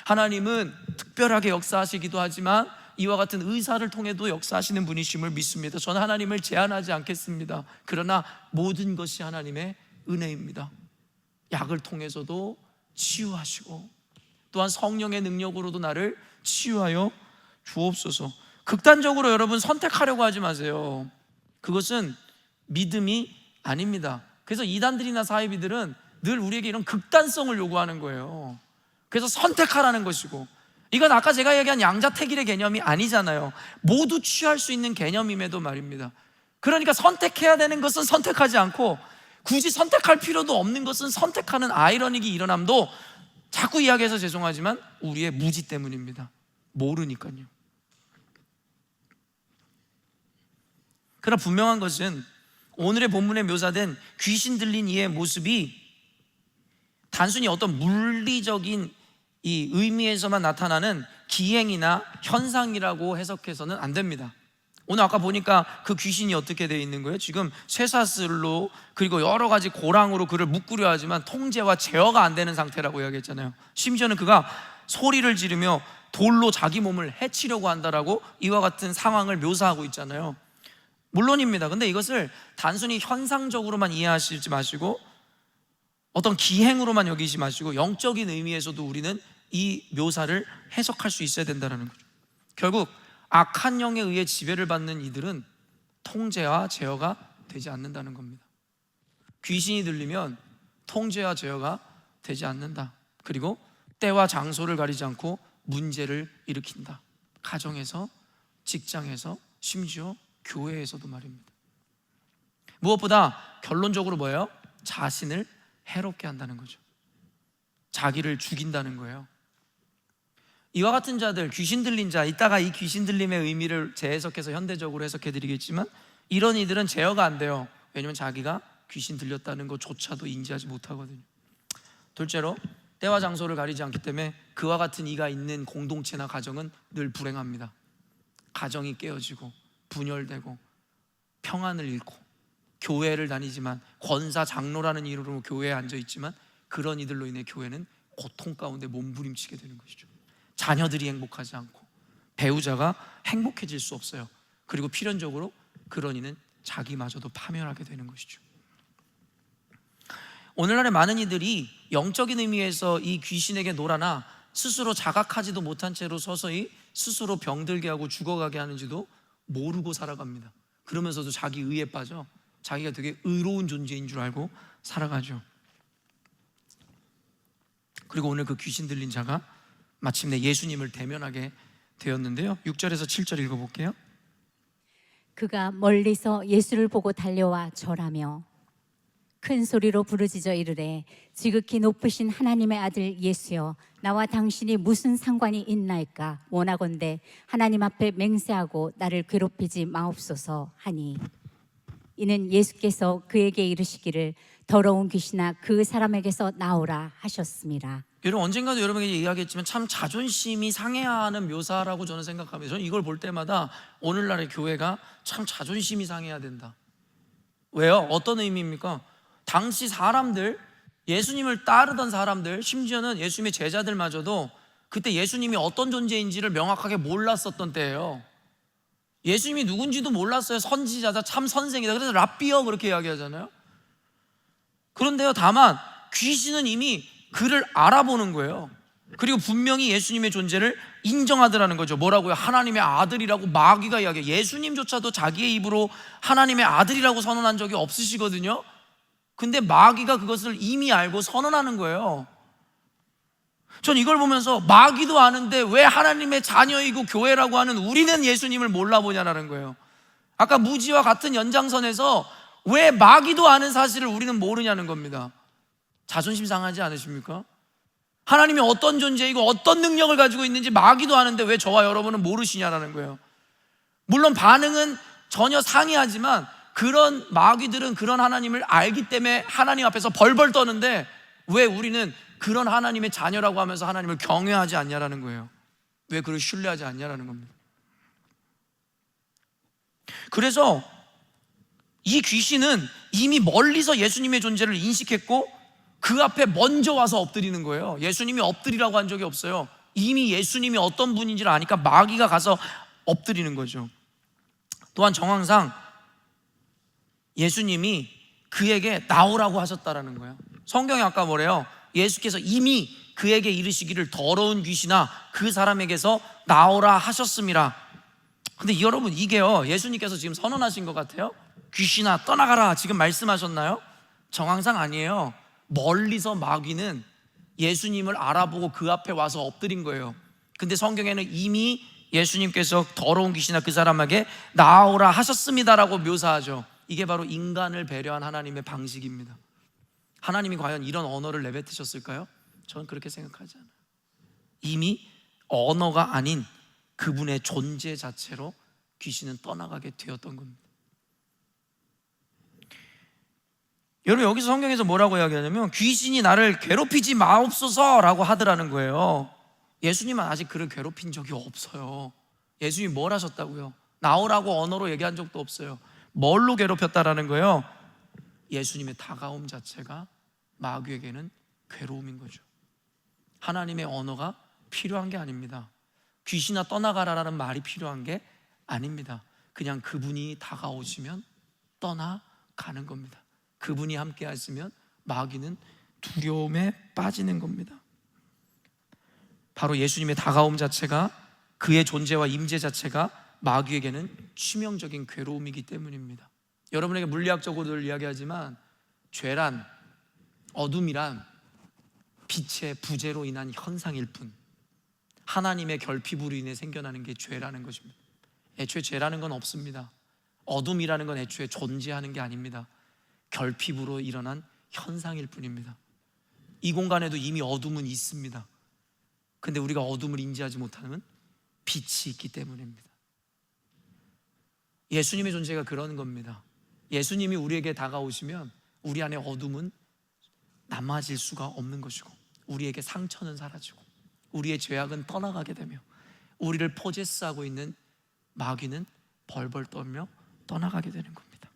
하나님은 특별하게 역사하시기도 하지만 이와 같은 의사를 통해도 역사하시는 분이심을 믿습니다. 저는 하나님을 제한하지 않겠습니다. 그러나 모든 것이 하나님의 은혜입니다. 약을 통해서도 치유하시고 또한 성령의 능력으로도 나를 치유하여 주옵소서. 극단적으로 여러분 선택하려고 하지 마세요. 그것은 믿음이 아닙니다. 그래서 이단들이나 사이비들은 늘 우리에게 이런 극단성을 요구하는 거예요. 그래서 선택하라는 것이고, 이건 아까 제가 얘기한 양자택일의 개념이 아니잖아요. 모두 취할 수 있는 개념임에도 말입니다. 그러니까 선택해야 되는 것은 선택하지 않고, 굳이 선택할 필요도 없는 것은 선택하는 아이러닉이 일어남도 자꾸 이야기해서 죄송하지만 우리의 무지 때문입니다. 모르니까요. 그러나 분명한 것은 오늘의 본문에 묘사된 귀신 들린 이의 모습이 단순히 어떤 물리적인 이 의미에서만 나타나는 기행이나 현상이라고 해석해서는 안 됩니다. 오늘 아까 보니까 그 귀신이 어떻게 되어 있는 거예요? 지금 쇠사슬로 그리고 여러 가지 고랑으로 그를 묶으려 하지만 통제와 제어가 안 되는 상태라고 이야기했잖아요. 심지어는 그가 소리를 지르며 돌로 자기 몸을 해치려고 한다라고 이와 같은 상황을 묘사하고 있잖아요. 물론입니다. 근데 이것을 단순히 현상적으로만 이해하시지 마시고 어떤 기행으로만 여기지 마시고 영적인 의미에서도 우리는 이 묘사를 해석할 수 있어야 된다는 거죠. 결국 악한 영에 의해 지배를 받는 이들은 통제와 제어가 되지 않는다는 겁니다. 귀신이 들리면 통제와 제어가 되지 않는다. 그리고 때와 장소를 가리지 않고 문제를 일으킨다. 가정에서, 직장에서, 심지어 교회에서도 말입니다. 무엇보다 결론적으로 뭐예요? 자신을 해롭게 한다는 거죠. 자기를 죽인다는 거예요. 이와 같은 자들, 귀신 들린 자, 이따가 이 귀신 들림의 의미를 재해석해서 현대적으로 해석해 드리겠지만, 이런 이들은 제어가 안 돼요. 왜냐하면 자기가 귀신 들렸다는 것조차도 인지하지 못하거든요. 둘째로 때와 장소를 가리지 않기 때문에 그와 같은 이가 있는 공동체나 가정은 늘 불행합니다. 가정이 깨어지고 분열되고 평안을 잃고, 교회를 다니지만 권사 장로라는 이름으로 교회에 앉아있지만 그런 이들로 인해 교회는 고통 가운데 몸부림치게 되는 것이죠. 자녀들이 행복하지 않고 배우자가 행복해질 수 없어요. 그리고 필연적으로 그런 이는 자기마저도 파멸하게 되는 것이죠. 오늘날의 많은 이들이 영적인 의미에서 이 귀신에게 놀아나 스스로 자각하지도 못한 채로 서서히 스스로 병들게 하고 죽어가게 하는지도 모르고 살아갑니다. 그러면서도 자기 의에 빠져 자기가 되게 의로운 존재인 줄 알고 살아가죠. 그리고 오늘 그 귀신 들린 자가 마침내 예수님을 대면하게 되었는데요. 6절에서 7절 읽어볼게요. 그가 멀리서 예수를 보고 달려와 절하며 큰 소리로 부르짖어 이르되 지극히 높으신 하나님의 아들 예수여, 나와 당신이 무슨 상관이 있나이까? 원하건대 하나님 앞에 맹세하고 나를 괴롭히지 마옵소서 하니, 이는 예수께서 그에게 이르시기를 더러운 귀신아 그 사람에게서 나오라 하셨습니다. 여러분, 언젠가도 여러분에게 이야기했지만 참 자존심이 상해하는 묘사라고 저는 생각합니다. 저는 이걸 볼 때마다 오늘날의 교회가 참 자존심이 상해야 된다. 왜요? 어떤 의미입니까? 당시 사람들, 예수님을 따르던 사람들, 심지어는 예수님의 제자들마저도 그때 예수님이 어떤 존재인지를 명확하게 몰랐었던 때예요. 예수님이 누군지도 몰랐어요. 선지자다, 참 선생이다. 그래서 랍비어 그렇게 이야기하잖아요. 그런데요, 다만 귀신은 이미 그를 알아보는 거예요. 그리고 분명히 예수님의 존재를 인정하더라는 거죠. 뭐라고요? 하나님의 아들이라고 마귀가 이야기해요. 예수님조차도 자기의 입으로 하나님의 아들이라고 선언한 적이 없으시거든요. 근데 마귀가 그것을 이미 알고 선언하는 거예요. 전 이걸 보면서 마귀도 아는데 왜 하나님의 자녀이고 교회라고 하는 우리는 예수님을 몰라보냐라는 거예요. 아까 무지와 같은 연장선에서 왜 마귀도 아는 사실을 우리는 모르냐는 겁니다. 자존심 상하지 않으십니까? 하나님이 어떤 존재이고 어떤 능력을 가지고 있는지 마귀도 아는데 왜 저와 여러분은 모르시냐라는 거예요. 물론 반응은 전혀 상이하지만 그런 마귀들은 그런 하나님을 알기 때문에 하나님 앞에서 벌벌 떠는데 왜 우리는 그런 하나님의 자녀라고 하면서 하나님을 경외하지 않냐라는 거예요. 왜 그를 신뢰하지 않냐라는 겁니다. 그래서 이 귀신은 이미 멀리서 예수님의 존재를 인식했고 그 앞에 먼저 와서 엎드리는 거예요. 예수님이 엎드리라고 한 적이 없어요. 이미 예수님이 어떤 분인지를 아니까 마귀가 가서 엎드리는 거죠. 또한 정황상 예수님이 그에게 나오라고 하셨다라는 거예요. 성경이 아까 뭐래요? 예수께서 이미 그에게 이르시기를 더러운 귀신아 그 사람에게서 나오라 하셨습니다. 근데 여러분 이게요, 예수님께서 지금 선언하신 것 같아요? 귀신아 떠나가라 지금 말씀하셨나요? 정황상 아니에요. 멀리서 마귀는 예수님을 알아보고 그 앞에 와서 엎드린 거예요. 근데 성경에는 이미 예수님께서 더러운 귀신아 그 사람에게 나오라 하셨습니다라고 묘사하죠. 이게 바로 인간을 배려한 하나님의 방식입니다. 하나님이 과연 이런 언어를 내뱉으셨을까요? 저는 그렇게 생각하지 않아요. 이미 언어가 아닌 그분의 존재 자체로 귀신은 떠나가게 되었던 겁니다. 여러분 여기서 성경에서 뭐라고 이야기하냐면 귀신이 나를 괴롭히지 마옵소서라고 하더라는 거예요. 예수님은 아직 그를 괴롭힌 적이 없어요. 예수님이 뭘 하셨다고요? 나오라고 언어로 얘기한 적도 없어요. 뭘로 괴롭혔다라는 거예요? 예수님의 다가옴 자체가 마귀에게는 괴로움인 거죠. 하나님의 언어가 필요한 게 아닙니다. 귀신아 떠나가라라는 말이 필요한 게 아닙니다. 그냥 그분이 다가오시면 떠나가는 겁니다. 그분이 함께 하시면 마귀는 두려움에 빠지는 겁니다. 바로 예수님의 다가옴 자체가, 그의 존재와 임재 자체가 마귀에게는 치명적인 괴로움이기 때문입니다. 여러분에게 물리학적으로 이야기하지만 죄란, 어둠이란 빛의 부재로 인한 현상일 뿐, 하나님의 결핍으로 인해 생겨나는 게 죄라는 것입니다. 애초에 죄라는 건 없습니다. 어둠이라는 건 애초에 존재하는 게 아닙니다. 결핍으로 일어난 현상일 뿐입니다. 이 공간에도 이미 어둠은 있습니다. 근데 우리가 어둠을 인지하지 못하는 빛이 있기 때문입니다. 예수님의 존재가 그런 겁니다. 예수님이 우리에게 다가오시면 우리 안에 어둠은 남아질 수가 없는 것이고, 우리에게 상처는 사라지고, 우리의 죄악은 떠나가게 되며, 우리를 포제스하고 있는 마귀는 벌벌 떨며 떠나가게 되는 겁니다.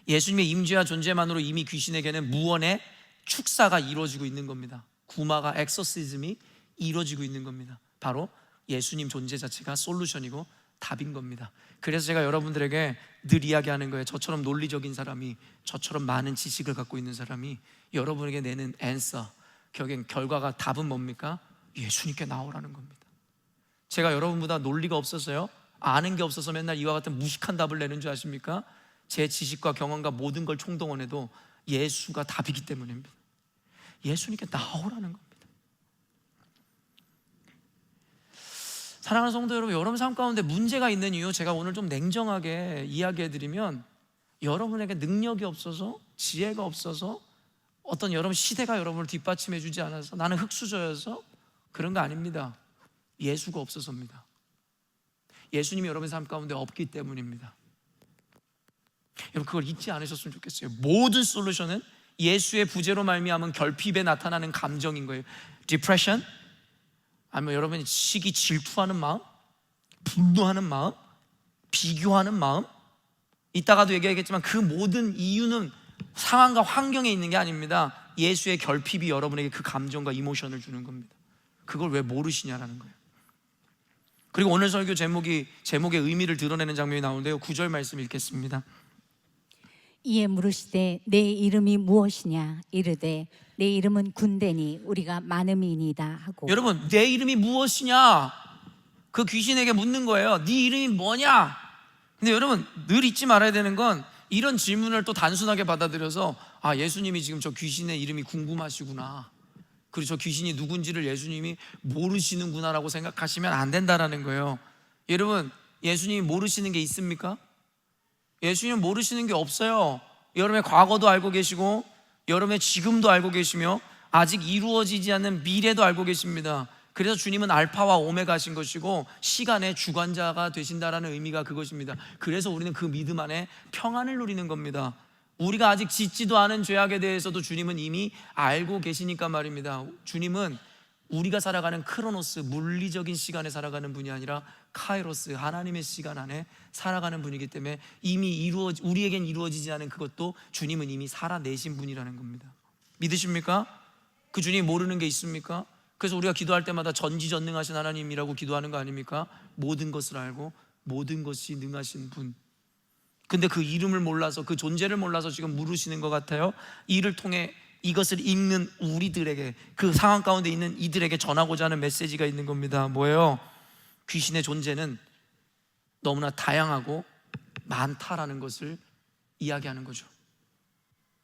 예수님의 임재와 존재만으로 이미 귀신에게는 무언의 축사가 이루어지고 있는 겁니다. 구마가, 엑소시즘이 이루어지고 있는 겁니다. 바로 예수님 존재 자체가 솔루션이고 답인 겁니다. 그래서 제가 여러분들에게 늘 이야기하는 거예요. 저처럼 논리적인 사람이, 저처럼 많은 지식을 갖고 있는 사람이 여러분에게 내는 앤서, 결과가 답은 뭡니까? 예수님께 나오라는 겁니다. 제가 여러분보다 논리가 없어서요, 아는 게 없어서 맨날 이와 같은 무식한 답을 내는 줄 아십니까? 제 지식과 경험과 모든 걸 총동원해도 예수가 답이기 때문입니다. 예수님께 나오라는 겁니다. 사랑하는 성도 여러분, 여러분 삶 가운데 문제가 있는 이유, 제가 오늘 좀 냉정하게 이야기해드리면, 여러분에게 능력이 없어서, 지혜가 없어서, 어떤 여러분 시대가 여러분을 뒷받침해 주지 않아서, 나는 흙수저여서 그런 거 아닙니다. 예수가 없어서입니다. 예수님이 여러분 삶 가운데 없기 때문입니다. 여러분 그걸 잊지 않으셨으면 좋겠어요. 모든 솔루션은 예수의 부재로 말미암은 결핍에 나타나는 감정인 거예요. 디프레션, 아니면 여러분이 시기 질투하는 마음, 분노하는 마음, 비교하는 마음, 이따가도 얘기하겠지만 그 모든 이유는 상황과 환경에 있는 게 아닙니다. 예수의 결핍이 여러분에게 그 감정과 이모션을 주는 겁니다. 그걸 왜 모르시냐라는 거예요. 그리고 오늘 설교 제목의 의미를 드러내는 장면이 나오는데요, 9절 말씀 읽겠습니다. 이에 물으시되 내 이름이 무엇이냐 이르되 내 이름은 군대니 우리가 많음이니이다 하고. 여러분, 내 이름이 무엇이냐, 그 귀신에게 묻는 거예요. 네 이름이 뭐냐? 근데 여러분 늘 잊지 말아야 되는 건, 이런 질문을 또 단순하게 받아들여서 아, 예수님이 지금 저 귀신의 이름이 궁금하시구나, 그리고 저 귀신이 누군지를 예수님이 모르시는구나라고 생각하시면 안 된다라는 거예요. 여러분, 예수님이 모르시는 게 있습니까? 예수님은 모르시는 게 없어요. 여러분의 과거도 알고 계시고, 여러분의 지금도 알고 계시며, 아직 이루어지지 않는 미래도 알고 계십니다. 그래서 주님은 알파와 오메가신 것이고 시간의 주관자가 되신다라는 의미가 그것입니다. 그래서 우리는 그 믿음 안에 평안을 누리는 겁니다. 우리가 아직 짓지도 않은 죄악에 대해서도 주님은 이미 알고 계시니까 말입니다. 주님은 우리가 살아가는 크로노스, 물리적인 시간에 살아가는 분이 아니라 카이로스, 하나님의 시간 안에 살아가는 분이기 때문에 이미 우리에겐 이루어지지 않은 그것도 주님은 이미 살아내신 분이라는 겁니다. 믿으십니까? 그 주님이 모르는 게 있습니까? 그래서 우리가 기도할 때마다 전지전능하신 하나님이라고 기도하는 거 아닙니까? 모든 것을 알고 모든 것이 능하신 분. 근데 그 이름을 몰라서, 그 존재를 몰라서 지금 물으시는 것 같아요. 이를 통해 이것을 읽는 우리들에게, 그 상황 가운데 있는 이들에게 전하고자 하는 메시지가 있는 겁니다. 뭐예요? 귀신의 존재는 너무나 다양하고 많다라는 것을 이야기하는 거죠.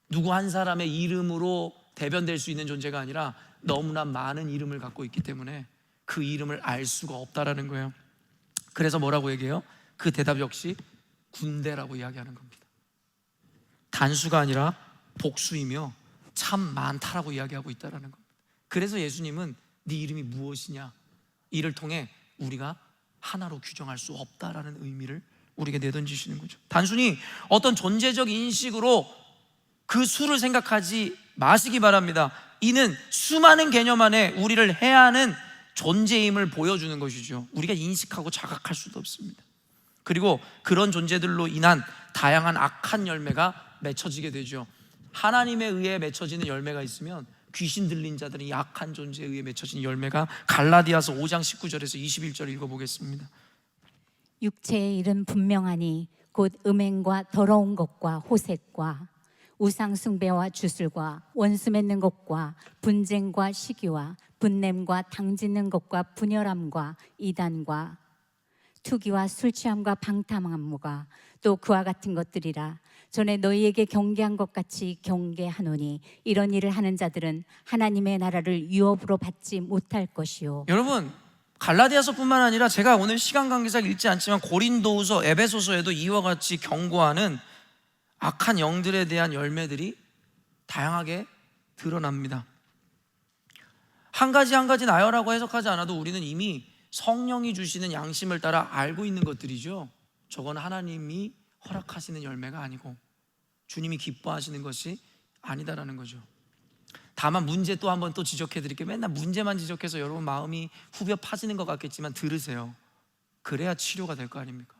누구 한 사람의 이름으로 대변될 수 있는 존재가 아니라 너무나 많은 이름을 갖고 있기 때문에 그 이름을 알 수가 없다라는 거예요. 그래서 뭐라고 얘기해요? 그 대답 역시 군대라고 이야기하는 겁니다. 단수가 아니라 복수이며 참 많다라고 이야기하고 있다라는 겁니다. 그래서 예수님은 네 이름이 무엇이냐, 이를 통해 우리가 하나로 규정할 수 없다라는 의미를 우리에게 내던지시는 거죠. 단순히 어떤 존재적 인식으로 그 수를 생각하지 마시기 바랍니다. 이는 수많은 개념 안에 우리를 해야 하는 존재임을 보여주는 것이죠. 우리가 인식하고 자각할 수도 없습니다. 그리고 그런 존재들로 인한 다양한 악한 열매가 맺혀지게 되죠. 하나님에 의해 맺혀지는 열매가 있으면 귀신 들린 자들은 약한 존재에 의해 맺혀지는 열매가, 갈라디아서 5장 19절에서 21절 읽어보겠습니다. 육체의 일은 분명하니 곧 음행과 더러운 것과 호색과 우상 숭배와 주술과 원수 맺는 것과 분쟁과 시기와 분냄과 당짓는 것과 분열함과 이단과 투기와 술 취함과 방탕함과 또 그와 같은 것들이라. 전에 너희에게 경계한 것 같이 경계하노니 이런 일을 하는 자들은 하나님의 나라를 유업으로 받지 못할 것이요. 여러분, 갈라디아서뿐만 아니라 제가 오늘 시간 관계상 읽지 않지만 고린도후서, 에베소서에도 이와 같이 경고하는 악한 영들에 대한 열매들이 다양하게 드러납니다. 한 가지 한 가지 나열하고 해석하지 않아도 우리는 이미 성령이 주시는 양심을 따라 알고 있는 것들이죠. 저건 하나님이 허락하시는 열매가 아니고 주님이 기뻐하시는 것이 아니다라는 거죠. 다만 문제 또 한번 또 지적해 드릴게요. 맨날 문제만 지적해서 여러분 마음이 후벼 파지는 것 같겠지만 들으세요. 그래야 치료가 될 거 아닙니까?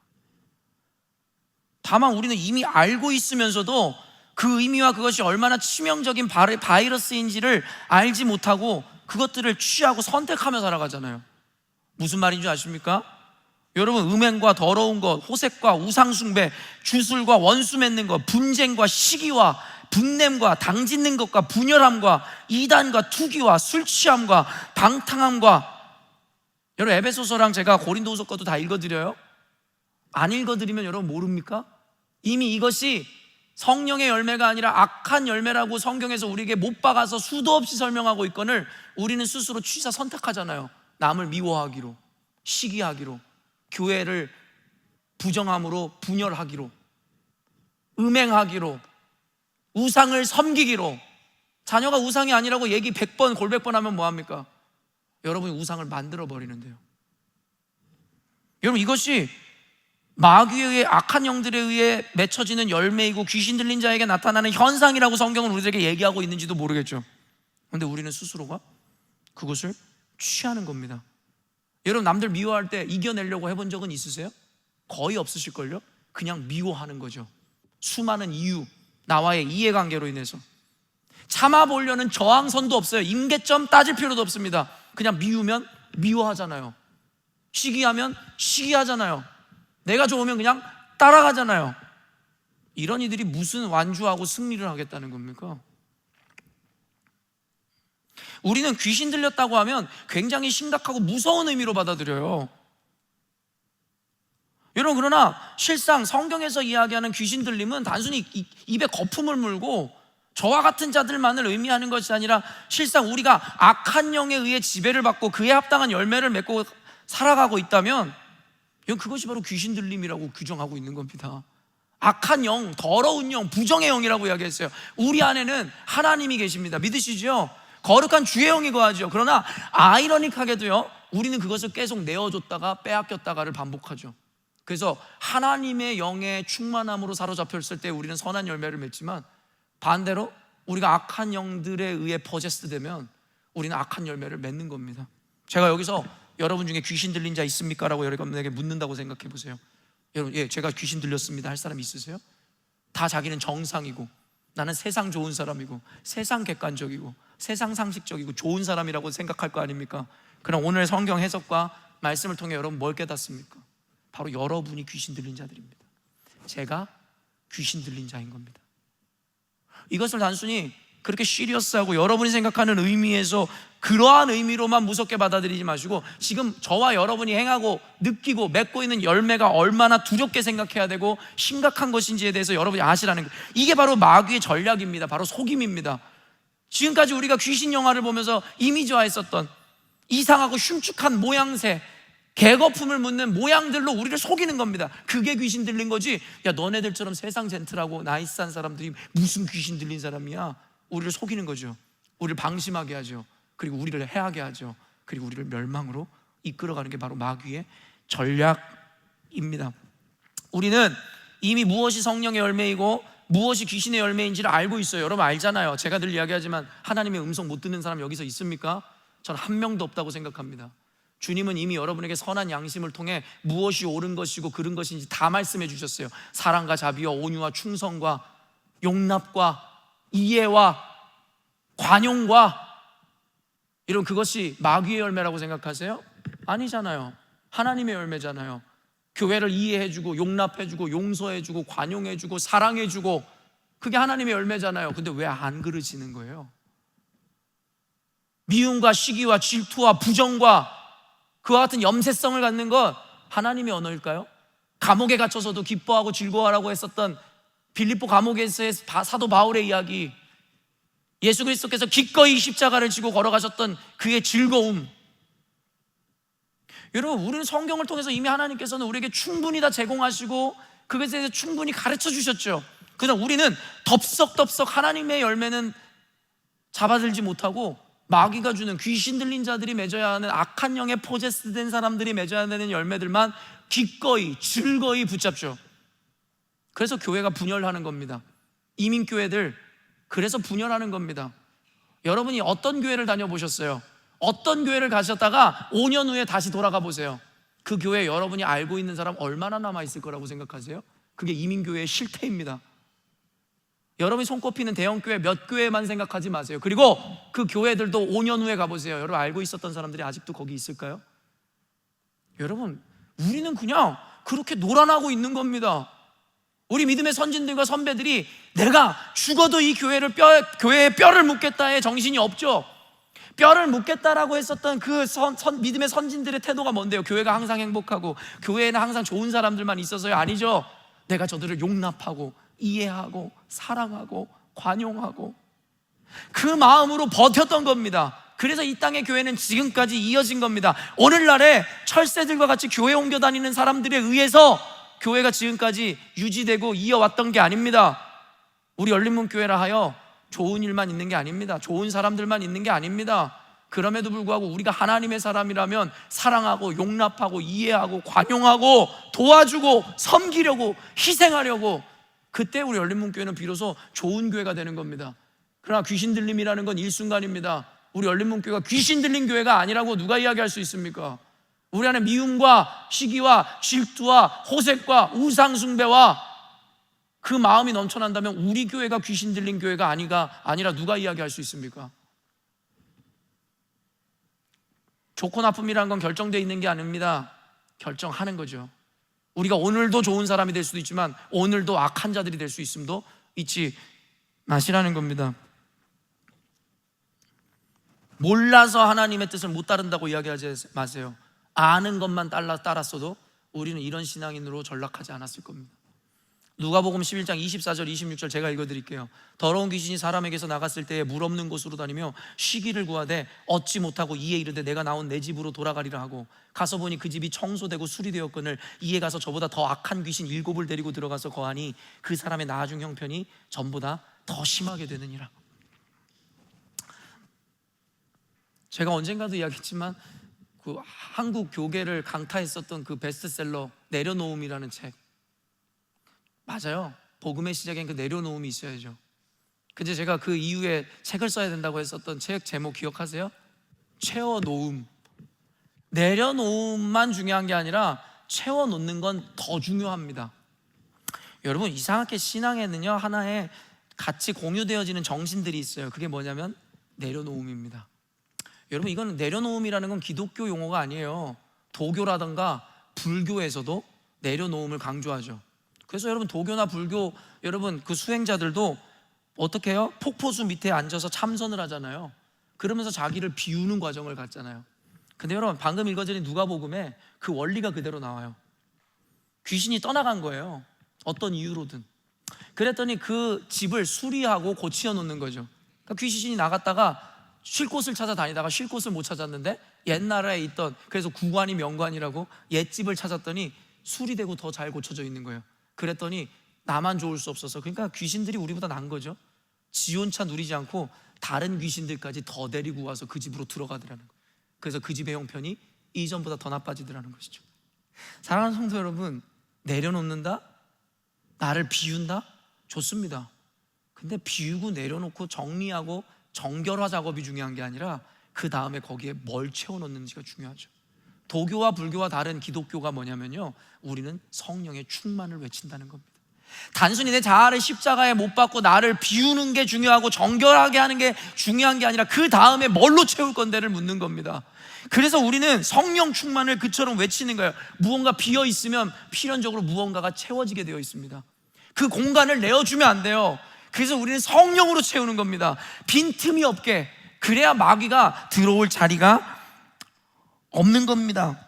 다만 우리는 이미 알고 있으면서도 그 의미와 그것이 얼마나 치명적인 바이러스인지를 알지 못하고 그것들을 취하고 선택하며 살아가잖아요. 무슨 말인지 아십니까? 여러분, 음행과 더러운 것, 호색과 우상숭배, 주술과 원수 맺는 것, 분쟁과 시기와 분냄과 당짓는 것과 분열함과 이단과 투기와 술 취함과 방탕함과, 여러분 에베소서랑 제가 고린도후서 것도 다 읽어드려요? 안 읽어드리면 여러분 모릅니까? 이미 이것이 성령의 열매가 아니라 악한 열매라고 성경에서 우리에게 못 박아서 수도 없이 설명하고 있거늘 우리는 스스로 취사 선택하잖아요. 남을 미워하기로, 시기하기로, 교회를 부정함으로 분열하기로, 음행하기로, 우상을 섬기기로. 자녀가 우상이 아니라고 얘기 100번 골백번 하면 뭐합니까? 여러분이 우상을 만들어 버리는데요. 여러분, 이것이 마귀에 의해, 악한 영들에 의해 맺혀지는 열매이고 귀신 들린 자에게 나타나는 현상이라고 성경은 우리들에게 얘기하고 있는지도 모르겠죠. 그런데 우리는 스스로가 그것을 취하는 겁니다. 여러분, 남들 미워할 때 이겨내려고 해본 적은 있으세요? 거의 없으실걸요? 그냥 미워하는 거죠. 수많은 이유, 나와의 이해관계로 인해서 참아보려는 저항선도 없어요. 임계점 따질 필요도 없습니다. 그냥 미우면 미워하잖아요. 시기하면 시기하잖아요. 내가 좋으면 그냥 따라가잖아요. 이런 이들이 무슨 완주하고 승리를 하겠다는 겁니까? 우리는 귀신 들렸다고 하면 굉장히 심각하고 무서운 의미로 받아들여요. 여러분, 그러나 실상 성경에서 이야기하는 귀신 들림은 단순히 입에 거품을 물고 저와 같은 자들만을 의미하는 것이 아니라 실상 우리가 악한 영에 의해 지배를 받고 그에 합당한 열매를 맺고 살아가고 있다면 그것이 바로 귀신 들림이라고 규정하고 있는 겁니다. 악한 영, 더러운 영, 부정의 영이라고 이야기했어요. 우리 안에는 하나님이 계십니다. 믿으시죠? 거룩한 주의 영이 거하죠. 그러나 아이러닉하게도요, 우리는 그것을 계속 내어줬다가 빼앗겼다가를 반복하죠. 그래서 하나님의 영의 충만함으로 사로잡혔을 때 우리는 선한 열매를 맺지만, 반대로 우리가 악한 영들에 의해 포제스드 되면 우리는 악한 열매를 맺는 겁니다. 제가 여기서 여러분 중에 귀신 들린 자 있습니까? 라고 여러분에게 묻는다고 생각해 보세요. 여러분, 예, 제가 귀신 들렸습니다 할 사람 있으세요? 다 자기는 정상이고, 나는 세상 좋은 사람이고, 세상 객관적이고, 세상 상식적이고 좋은 사람이라고 생각할 거 아닙니까? 그럼 오늘 성경 해석과 말씀을 통해 여러분 뭘 깨닫습니까? 바로 여러분이 귀신 들린 자들입니다. 제가 귀신 들린 자인 겁니다. 이것을 단순히 그렇게 시리어스하고 여러분이 생각하는 의미에서 그러한 의미로만 무섭게 받아들이지 마시고, 지금 저와 여러분이 행하고 느끼고 맺고 있는 열매가 얼마나 두렵게 생각해야 되고 심각한 것인지에 대해서 여러분이 아시라는 거예요. 이게 바로 마귀의 전략입니다. 바로 속임입니다. 지금까지 우리가 귀신 영화를 보면서 이미지화했었던 이상하고 흉측한 모양새, 개거품을 묻는 모양들로 우리를 속이는 겁니다. 그게 귀신 들린 거지, 야 너네들처럼 세상 젠틀하고 나이스한 사람들이 무슨 귀신 들린 사람이야. 우리를 속이는 거죠. 우리를 방심하게 하죠. 그리고 우리를 해하게 하죠. 그리고 우리를 멸망으로 이끌어가는 게 바로 마귀의 전략입니다. 우리는 이미 무엇이 성령의 열매이고 무엇이 귀신의 열매인지를 알고 있어요. 여러분 알잖아요. 제가 늘 이야기하지만 하나님의 음성 못 듣는 사람 여기서 있습니까? 전 한 명도 없다고 생각합니다. 주님은 이미 여러분에게 선한 양심을 통해 무엇이 옳은 것이고 그른 것인지 다 말씀해 주셨어요. 사랑과 자비와 온유와 충성과 용납과 이해와 관용과 이런, 그것이 마귀의 열매라고 생각하세요? 아니잖아요. 하나님의 열매잖아요. 교회를 이해해주고 용납해주고 용서해주고 관용해주고 사랑해주고, 그게 하나님의 열매잖아요. 근데 왜 안 그러지는 거예요? 미움과 시기와 질투와 부정과 그와 같은 염세성을 갖는 것 하나님의 언어일까요? 감옥에 갇혀서도 기뻐하고 즐거워하라고 했었던 빌립보 감옥에서의 사도 바울의 이야기, 예수 그리스도께서 기꺼이 십자가를 지고 걸어가셨던 그의 즐거움. 여러분, 우리는 성경을 통해서 이미 하나님께서는 우리에게 충분히 다 제공하시고 그것에 대해서 충분히 가르쳐 주셨죠. 그러나 우리는 덥석덥석 하나님의 열매는 잡아들지 못하고 마귀가 주는, 귀신 들린 자들이 맺어야 하는, 악한 영에 포제스된 사람들이 맺어야 되는 열매들만 기꺼이 즐거이 붙잡죠. 그래서 교회가 분열하는 겁니다. 이민교회들 그래서 분열하는 겁니다. 여러분이 어떤 교회를 다녀보셨어요? 어떤 교회를 가셨다가 5년 후에 다시 돌아가 보세요. 그 교회 여러분이 알고 있는 사람 얼마나 남아있을 거라고 생각하세요? 그게 이민교회의 실태입니다. 여러분이 손꼽히는 대형교회 몇 교회만 생각하지 마세요. 그리고 그 교회들도 5년 후에 가보세요. 여러분 알고 있었던 사람들이 아직도 거기 있을까요? 여러분, 우리는 그냥 그렇게 놀아나고 있는 겁니다. 우리 믿음의 선진들과 선배들이 내가 죽어도 이 교회에 뼈를 묻겠다의 정신이 없죠. 뼈를 묻겠다라고 했었던 그 믿음의 선진들의 태도가 뭔데요? 교회가 항상 행복하고 교회에는 항상 좋은 사람들만 있어서요? 아니죠. 내가 저들을 용납하고 이해하고 사랑하고 관용하고 그 마음으로 버텼던 겁니다. 그래서 이 땅의 교회는 지금까지 이어진 겁니다. 오늘날에 철새들과 같이 교회 옮겨 다니는 사람들에 의해서 교회가 지금까지 유지되고 이어왔던 게 아닙니다. 우리 열린문교회라 하여 좋은 일만 있는 게 아닙니다. 좋은 사람들만 있는 게 아닙니다. 그럼에도 불구하고 우리가 하나님의 사람이라면 사랑하고 용납하고 이해하고 관용하고 도와주고 섬기려고 희생하려고, 그때 우리 열린문교회는 비로소 좋은 교회가 되는 겁니다. 그러나 귀신 들림이라는 건 일순간입니다. 우리 열린문교회가 귀신 들린 교회가 아니라고 누가 이야기할 수 있습니까? 우리 안에 미움과 시기와 질투와 호색과 우상숭배와 그 마음이 넘쳐난다면 우리 교회가 귀신 들린 교회가 아니라 누가 이야기할 수 있습니까? 좋고 나쁨이라는 건 결정되어 있는 게 아닙니다. 결정하는 거죠. 우리가 오늘도 좋은 사람이 될 수도 있지만 오늘도 악한 자들이 될 수 있음도 잊지 마시라는 겁니다. 몰라서 하나님의 뜻을 못 따른다고 이야기하지 마세요. 아는 것만 따랐어도 우리는 이런 신앙인으로 전락하지 않았을 겁니다. 누가복음 11장 24절 26절 제가 읽어드릴게요. 더러운 귀신이 사람에게서 나갔을 때에 물 없는 곳으로 다니며 쉬기를 구하되 얻지 못하고 이에 이르되 내가 나온 내 집으로 돌아가리라 하고 가서 보니 그 집이 청소되고 수리되었거늘 이에 가서 저보다 더 악한 귀신 7을 데리고 들어가서 거하니 그 사람의 나중 형편이 전보다 더 심하게 되느니라. 제가 언젠가도 이야기했지만 그 한국 교계를 강타했었던 그 베스트셀러 내려놓음이라는 책, 맞아요. 복음의 시작엔 그 내려놓음이 있어야죠. 근데 제가 그 이후에 책을 써야 된다고 했었던 책 제목 기억하세요? 채워놓음. 내려놓음만 중요한 게 아니라 채워놓는 건 더 중요합니다. 여러분, 이상하게 신앙에는요 하나의 같이 공유되어지는 정신들이 있어요. 그게 뭐냐면 내려놓음입니다. 여러분, 이건 내려놓음이라는 건 기독교 용어가 아니에요. 도교라든가 불교에서도 내려놓음을 강조하죠. 그래서 여러분, 도교나 불교 여러분 그 수행자들도 어떻게 해요? 폭포수 밑에 앉아서 참선을 하잖아요. 그러면서 자기를 비우는 과정을 갖잖아요. 근데 여러분, 방금 읽어드린 누가복음에 그 원리가 그대로 나와요. 귀신이 떠나간 거예요. 어떤 이유로든. 그랬더니 그 집을 수리하고 고치어 놓는 거죠. 그러니까 귀신이 나갔다가 쉴 곳을 찾아다니다가 쉴 곳을 못 찾았는데 옛날에 있던, 그래서 구관이 명관이라고 옛집을 찾았더니 수리되고 더 잘 고쳐져 있는 거예요. 그랬더니 나만 좋을 수 없어서, 그러니까 귀신들이 우리보다 난 거죠. 지 혼자 누리지 않고 다른 귀신들까지 더 데리고 와서 그 집으로 들어가더라는 거예요. 그래서 그 집의 형편이 이전보다 더 나빠지더라는 것이죠. 사랑하는 성도 여러분, 내려놓는다? 나를 비운다? 좋습니다. 근데 비우고 내려놓고 정리하고 정결화 작업이 중요한 게 아니라 그 다음에 거기에 뭘 채워넣는지가 중요하죠. 도교와 불교와 다른 기독교가 뭐냐면요, 우리는 성령의 충만을 외친다는 겁니다. 단순히 내 자아를 십자가에 못 박고 나를 비우는 게 중요하고 정결하게 하는 게 중요한 게 아니라 그 다음에 뭘로 채울 건데를 묻는 겁니다. 그래서 우리는 성령 충만을 그처럼 외치는 거예요. 무언가 비어 있으면 필연적으로 무언가가 채워지게 되어 있습니다. 그 공간을 내어주면 안 돼요. 그래서 우리는 성령으로 채우는 겁니다. 빈틈이 없게. 그래야 마귀가 들어올 자리가 없는 겁니다.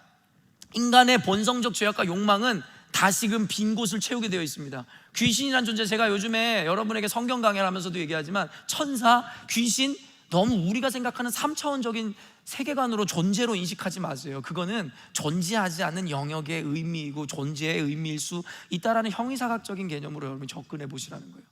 인간의 본성적 죄악과 욕망은 다시금 빈 곳을 채우게 되어 있습니다. 귀신이란 존재, 제가 요즘에 여러분에게 성경 강의를 하면서도 얘기하지만 천사, 귀신, 너무 우리가 생각하는 3차원적인 세계관으로 존재로 인식하지 마세요. 그거는 존재하지 않는 영역의 의미이고 존재의 의미일 수 있다라는 형이사학적인 개념으로 여러분이 접근해 보시라는 거예요.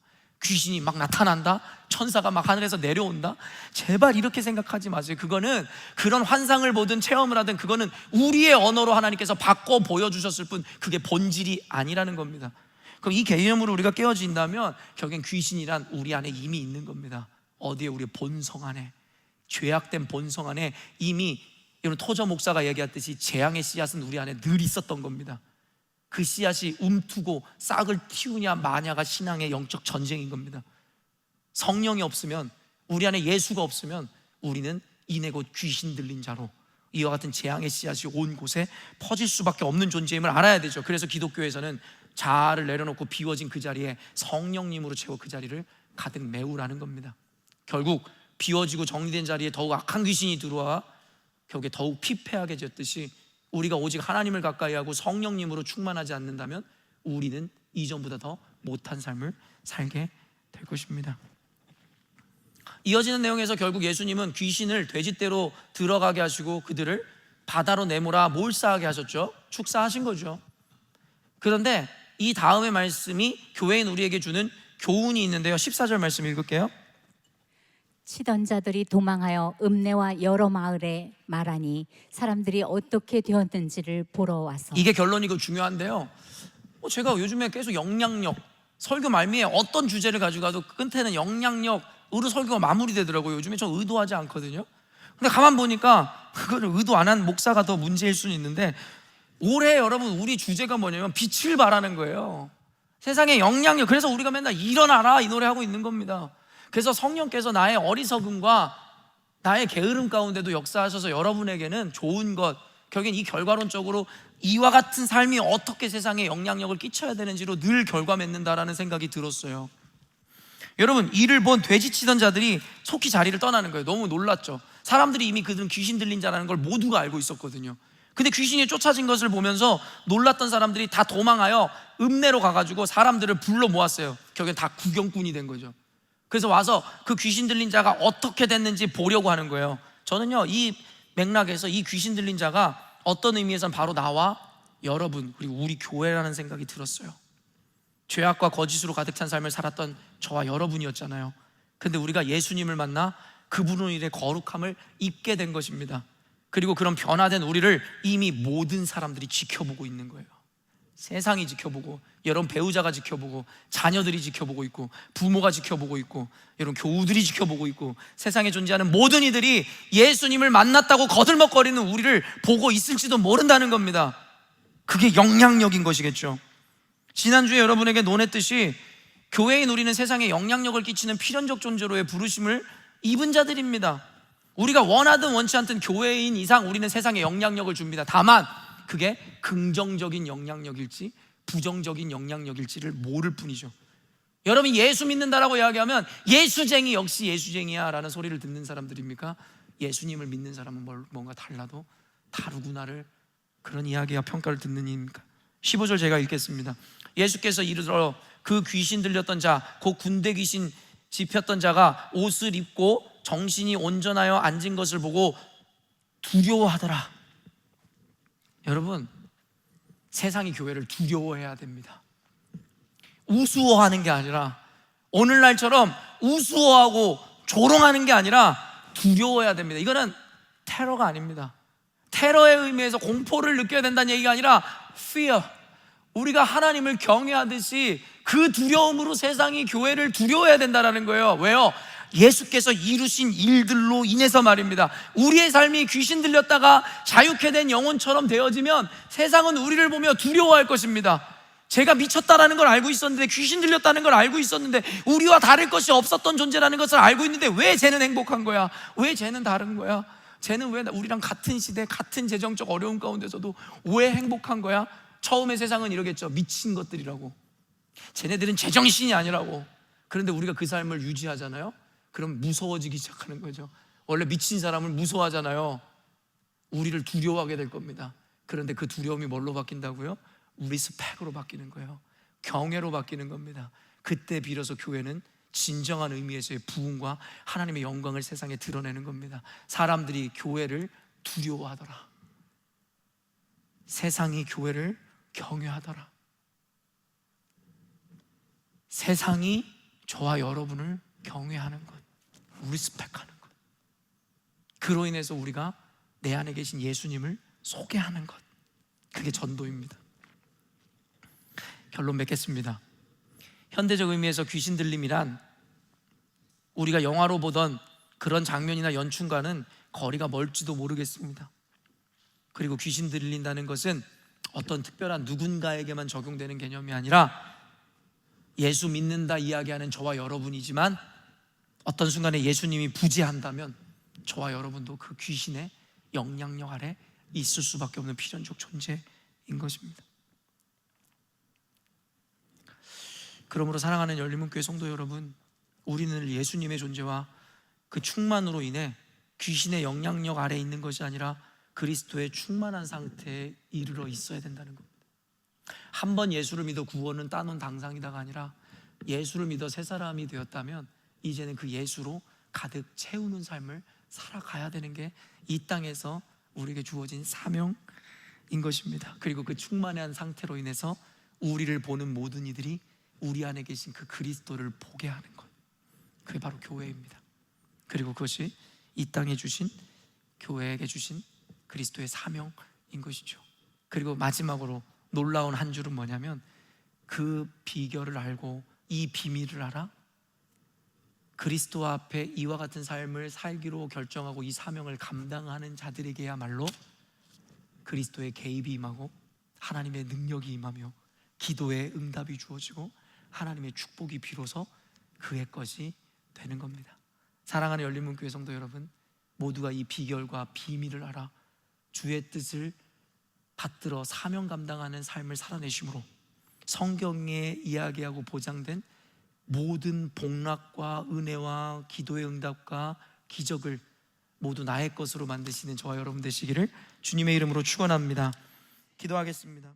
귀신이 막 나타난다? 천사가 막 하늘에서 내려온다? 제발 이렇게 생각하지 마세요. 그거는 그런 환상을 보든 체험을 하든 그거는 우리의 언어로 하나님께서 바꿔 보여주셨을 뿐 그게 본질이 아니라는 겁니다. 그럼 이 개념으로 우리가 깨어진다면 결국엔 귀신이란 우리 안에 이미 있는 겁니다. 어디에? 우리의 본성 안에, 죄악된 본성 안에 이미, 여러분 토저 목사가 얘기했듯이 재앙의 씨앗은 우리 안에 늘 있었던 겁니다. 그 씨앗이 움트고 싹을 틔우냐 마냐가 신앙의 영적 전쟁인 겁니다. 성령이 없으면, 우리 안에 예수가 없으면 우리는 이내 곧 귀신 들린 자로 이와 같은 재앙의 씨앗이 온 곳에 퍼질 수밖에 없는 존재임을 알아야 되죠. 그래서 기독교에서는 자아를 내려놓고 비워진 그 자리에 성령님으로 채워 그 자리를 가득 메우라는 겁니다. 결국 비워지고 정리된 자리에 더욱 악한 귀신이 들어와 결국에 더욱 피폐하게 되었듯이 우리가 오직 하나님을 가까이 하고 성령님으로 충만하지 않는다면 우리는 이전보다 더 못한 삶을 살게 될 것입니다. 이어지는 내용에서 결국 예수님은 귀신을 돼지떼로 들어가게 하시고 그들을 바다로 내몰아 몰사하게 하셨죠. 축사하신 거죠. 그런데 이 다음의 말씀이 교회인 우리에게 주는 교훈이 있는데요, 14절 말씀 읽을게요. 치던 자들이 도망하여 읍내와 여러 마을에 말하니 사람들이 어떻게 되었는지를 보러 와서. 이게 결론이고 중요한데요, 제가 요즘에 계속 영향력, 설교 말미에 어떤 주제를 가지고 가도 끝에는 영향력으로 설교가 마무리되더라고요. 요즘에 좀 의도하지 않거든요. 근데 가만 보니까 그거를 의도 안 한 목사가 더 문제일 수는 있는데, 올해 여러분 우리 주제가 뭐냐면 빛을 발하는 거예요. 세상에 영향력. 그래서 우리가 맨날 일어나라 이 노래 하고 있는 겁니다. 그래서 성령께서 나의 어리석음과 나의 게으름 가운데도 역사하셔서 여러분에게는 좋은 것, 결국엔 이 결과론적으로 이와 같은 삶이 어떻게 세상에 영향력을 끼쳐야 되는지로 늘 결과 맺는다라는 생각이 들었어요. 여러분, 이를 본 돼지치던 자들이 속히 자리를 떠나는 거예요. 너무 놀랐죠. 사람들이 이미 그들은 귀신 들린 자라는 걸 모두가 알고 있었거든요. 근데 귀신이 쫓아진 것을 보면서 놀랐던 사람들이 다 도망하여 읍내로 가가지고 사람들을 불러 모았어요. 결국엔 다 구경꾼이 된 거죠. 그래서 와서 그 귀신 들린 자가 어떻게 됐는지 보려고 하는 거예요. 저는요, 이 맥락에서 이 귀신 들린 자가 어떤 의미에서는 바로 나와 여러분, 그리고 우리 교회라는 생각이 들었어요. 죄악과 거짓으로 가득 찬 삶을 살았던 저와 여러분이었잖아요. 근데 우리가 예수님을 만나 그분으로 인해 거룩함을 입게 된 것입니다. 그리고 그런 변화된 우리를 이미 모든 사람들이 지켜보고 있는 거예요. 세상이 지켜보고, 여러분 배우자가 지켜보고, 자녀들이 지켜보고 있고, 부모가 지켜보고 있고, 여러분 교우들이 지켜보고 있고, 세상에 존재하는 모든 이들이 예수님을 만났다고 거들먹거리는 우리를 보고 있을지도 모른다는 겁니다. 그게 영향력인 것이겠죠. 지난주에 여러분에게 논했듯이 교회인 우리는 세상에 영향력을 끼치는 필연적 존재로의 부르심을 입은 자들입니다. 우리가 원하든 원치 않든 교회인 이상 우리는 세상에 영향력을 줍니다. 다만 그게 긍정적인 영향력일지 부정적인 영향력일지를 모를 뿐이죠. 여러분, 예수 믿는다라고 이야기하면 예수쟁이, 역시 예수쟁이야 라는 소리를 듣는 사람들입니까? 예수님을 믿는 사람은 뭔가 달라도 다르구나를, 그런 이야기와 평가를 듣는 이입니까? 15절 제가 읽겠습니다. 예수께서 이르러 그 귀신 들렸던 자, 곧 군대 귀신 집혔던 자가 옷을 입고 정신이 온전하여 앉은 것을 보고 두려워하더라. 여러분, 세상이 교회를 두려워해야 됩니다. 우스워하는 게 아니라, 오늘날처럼 우스워하고 조롱하는 게 아니라 두려워해야 됩니다. 이거는 테러가 아닙니다. 테러의 의미에서 공포를 느껴야 된다는 얘기가 아니라 fear, 우리가 하나님을 경외하듯이 그 두려움으로 세상이 교회를 두려워해야 된다는 거예요. 왜요? 예수께서 이루신 일들로 인해서 말입니다. 우리의 삶이 귀신 들렸다가 자유케 된 영혼처럼 되어지면 세상은 우리를 보며 두려워할 것입니다. 제가 미쳤다라는 걸 알고 있었는데, 귀신 들렸다는 걸 알고 있었는데, 우리와 다를 것이 없었던 존재라는 것을 알고 있는데 왜 쟤는 행복한 거야? 왜 쟤는 다른 거야? 쟤는 왜 우리랑 같은 시대, 같은 재정적 어려움 가운데서도 왜 행복한 거야? 처음에 세상은 이러겠죠. 미친 것들이라고, 쟤네들은 제정신이 아니라고. 그런데 우리가 그 삶을 유지하잖아요. 그럼 무서워지기 시작하는 거죠. 원래 미친 사람을 무서워하잖아요. 우리를 두려워하게 될 겁니다. 그런데 그 두려움이 뭘로 바뀐다고요? 리스펙으로 바뀌는 거예요. 경외로 바뀌는 겁니다. 그때 비로소 교회는 진정한 의미에서의 부흥과 하나님의 영광을 세상에 드러내는 겁니다. 사람들이 교회를 두려워하더라. 세상이 교회를 경외하더라. 세상이 저와 여러분을 경외하는 것, 리스펙하는 것, 그로 인해서 우리가 내 안에 계신 예수님을 소개하는 것, 그게 전도입니다. 결론 맺겠습니다. 현대적 의미에서 귀신 들림이란 우리가 영화로 보던 그런 장면이나 연출과는 거리가 멀지도 모르겠습니다. 그리고 귀신 들린다는 것은 어떤 특별한 누군가에게만 적용되는 개념이 아니라 예수 믿는다 이야기하는 저와 여러분이지만, 어떤 순간에 예수님이 부재한다면 저와 여러분도 그 귀신의 영향력 아래 있을 수밖에 없는 필연적 존재인 것입니다. 그러므로 사랑하는 열린문교회 성도 여러분, 우리는 예수님의 존재와 그 충만으로 인해 귀신의 영향력 아래 있는 것이 아니라 그리스도의 충만한 상태에 이르러 있어야 된다는 겁니다. 한 번 예수를 믿어 구원은 따놓은 당상이다가 아니라, 예수를 믿어 새 사람이 되었다면 이제는 그 예수로 가득 채우는 삶을 살아가야 되는 게 이 땅에서 우리에게 주어진 사명인 것입니다. 그리고 그 충만한 상태로 인해서 우리를 보는 모든 이들이 우리 안에 계신 그 그리스도를 보게 하는 것, 그게 바로 교회입니다. 그리고 그것이 이 땅에 주신, 교회에게 주신 그리스도의 사명인 것이죠. 그리고 마지막으로 놀라운 한 줄은 뭐냐면, 그 비결을 알고 이 비밀을 알아 그리스도 앞에 이와 같은 삶을 살기로 결정하고 이 사명을 감당하는 자들에게야말로 그리스도의 개입이 임하고 하나님의 능력이 임하며 기도의 응답이 주어지고 하나님의 축복이 비로소 그의 것이 되는 겁니다. 사랑하는 열린문교회 성도 여러분, 모두가 이 비결과 비밀을 알아 주의 뜻을 받들어 사명 감당하는 삶을 살아내심으로 성경에 이야기하고 보장된 모든 복락과 은혜와 기도의 응답과 기적을 모두 나의 것으로 만드시는 저와 여러분 되시기를 주님의 이름으로 축원합니다. 기도하겠습니다.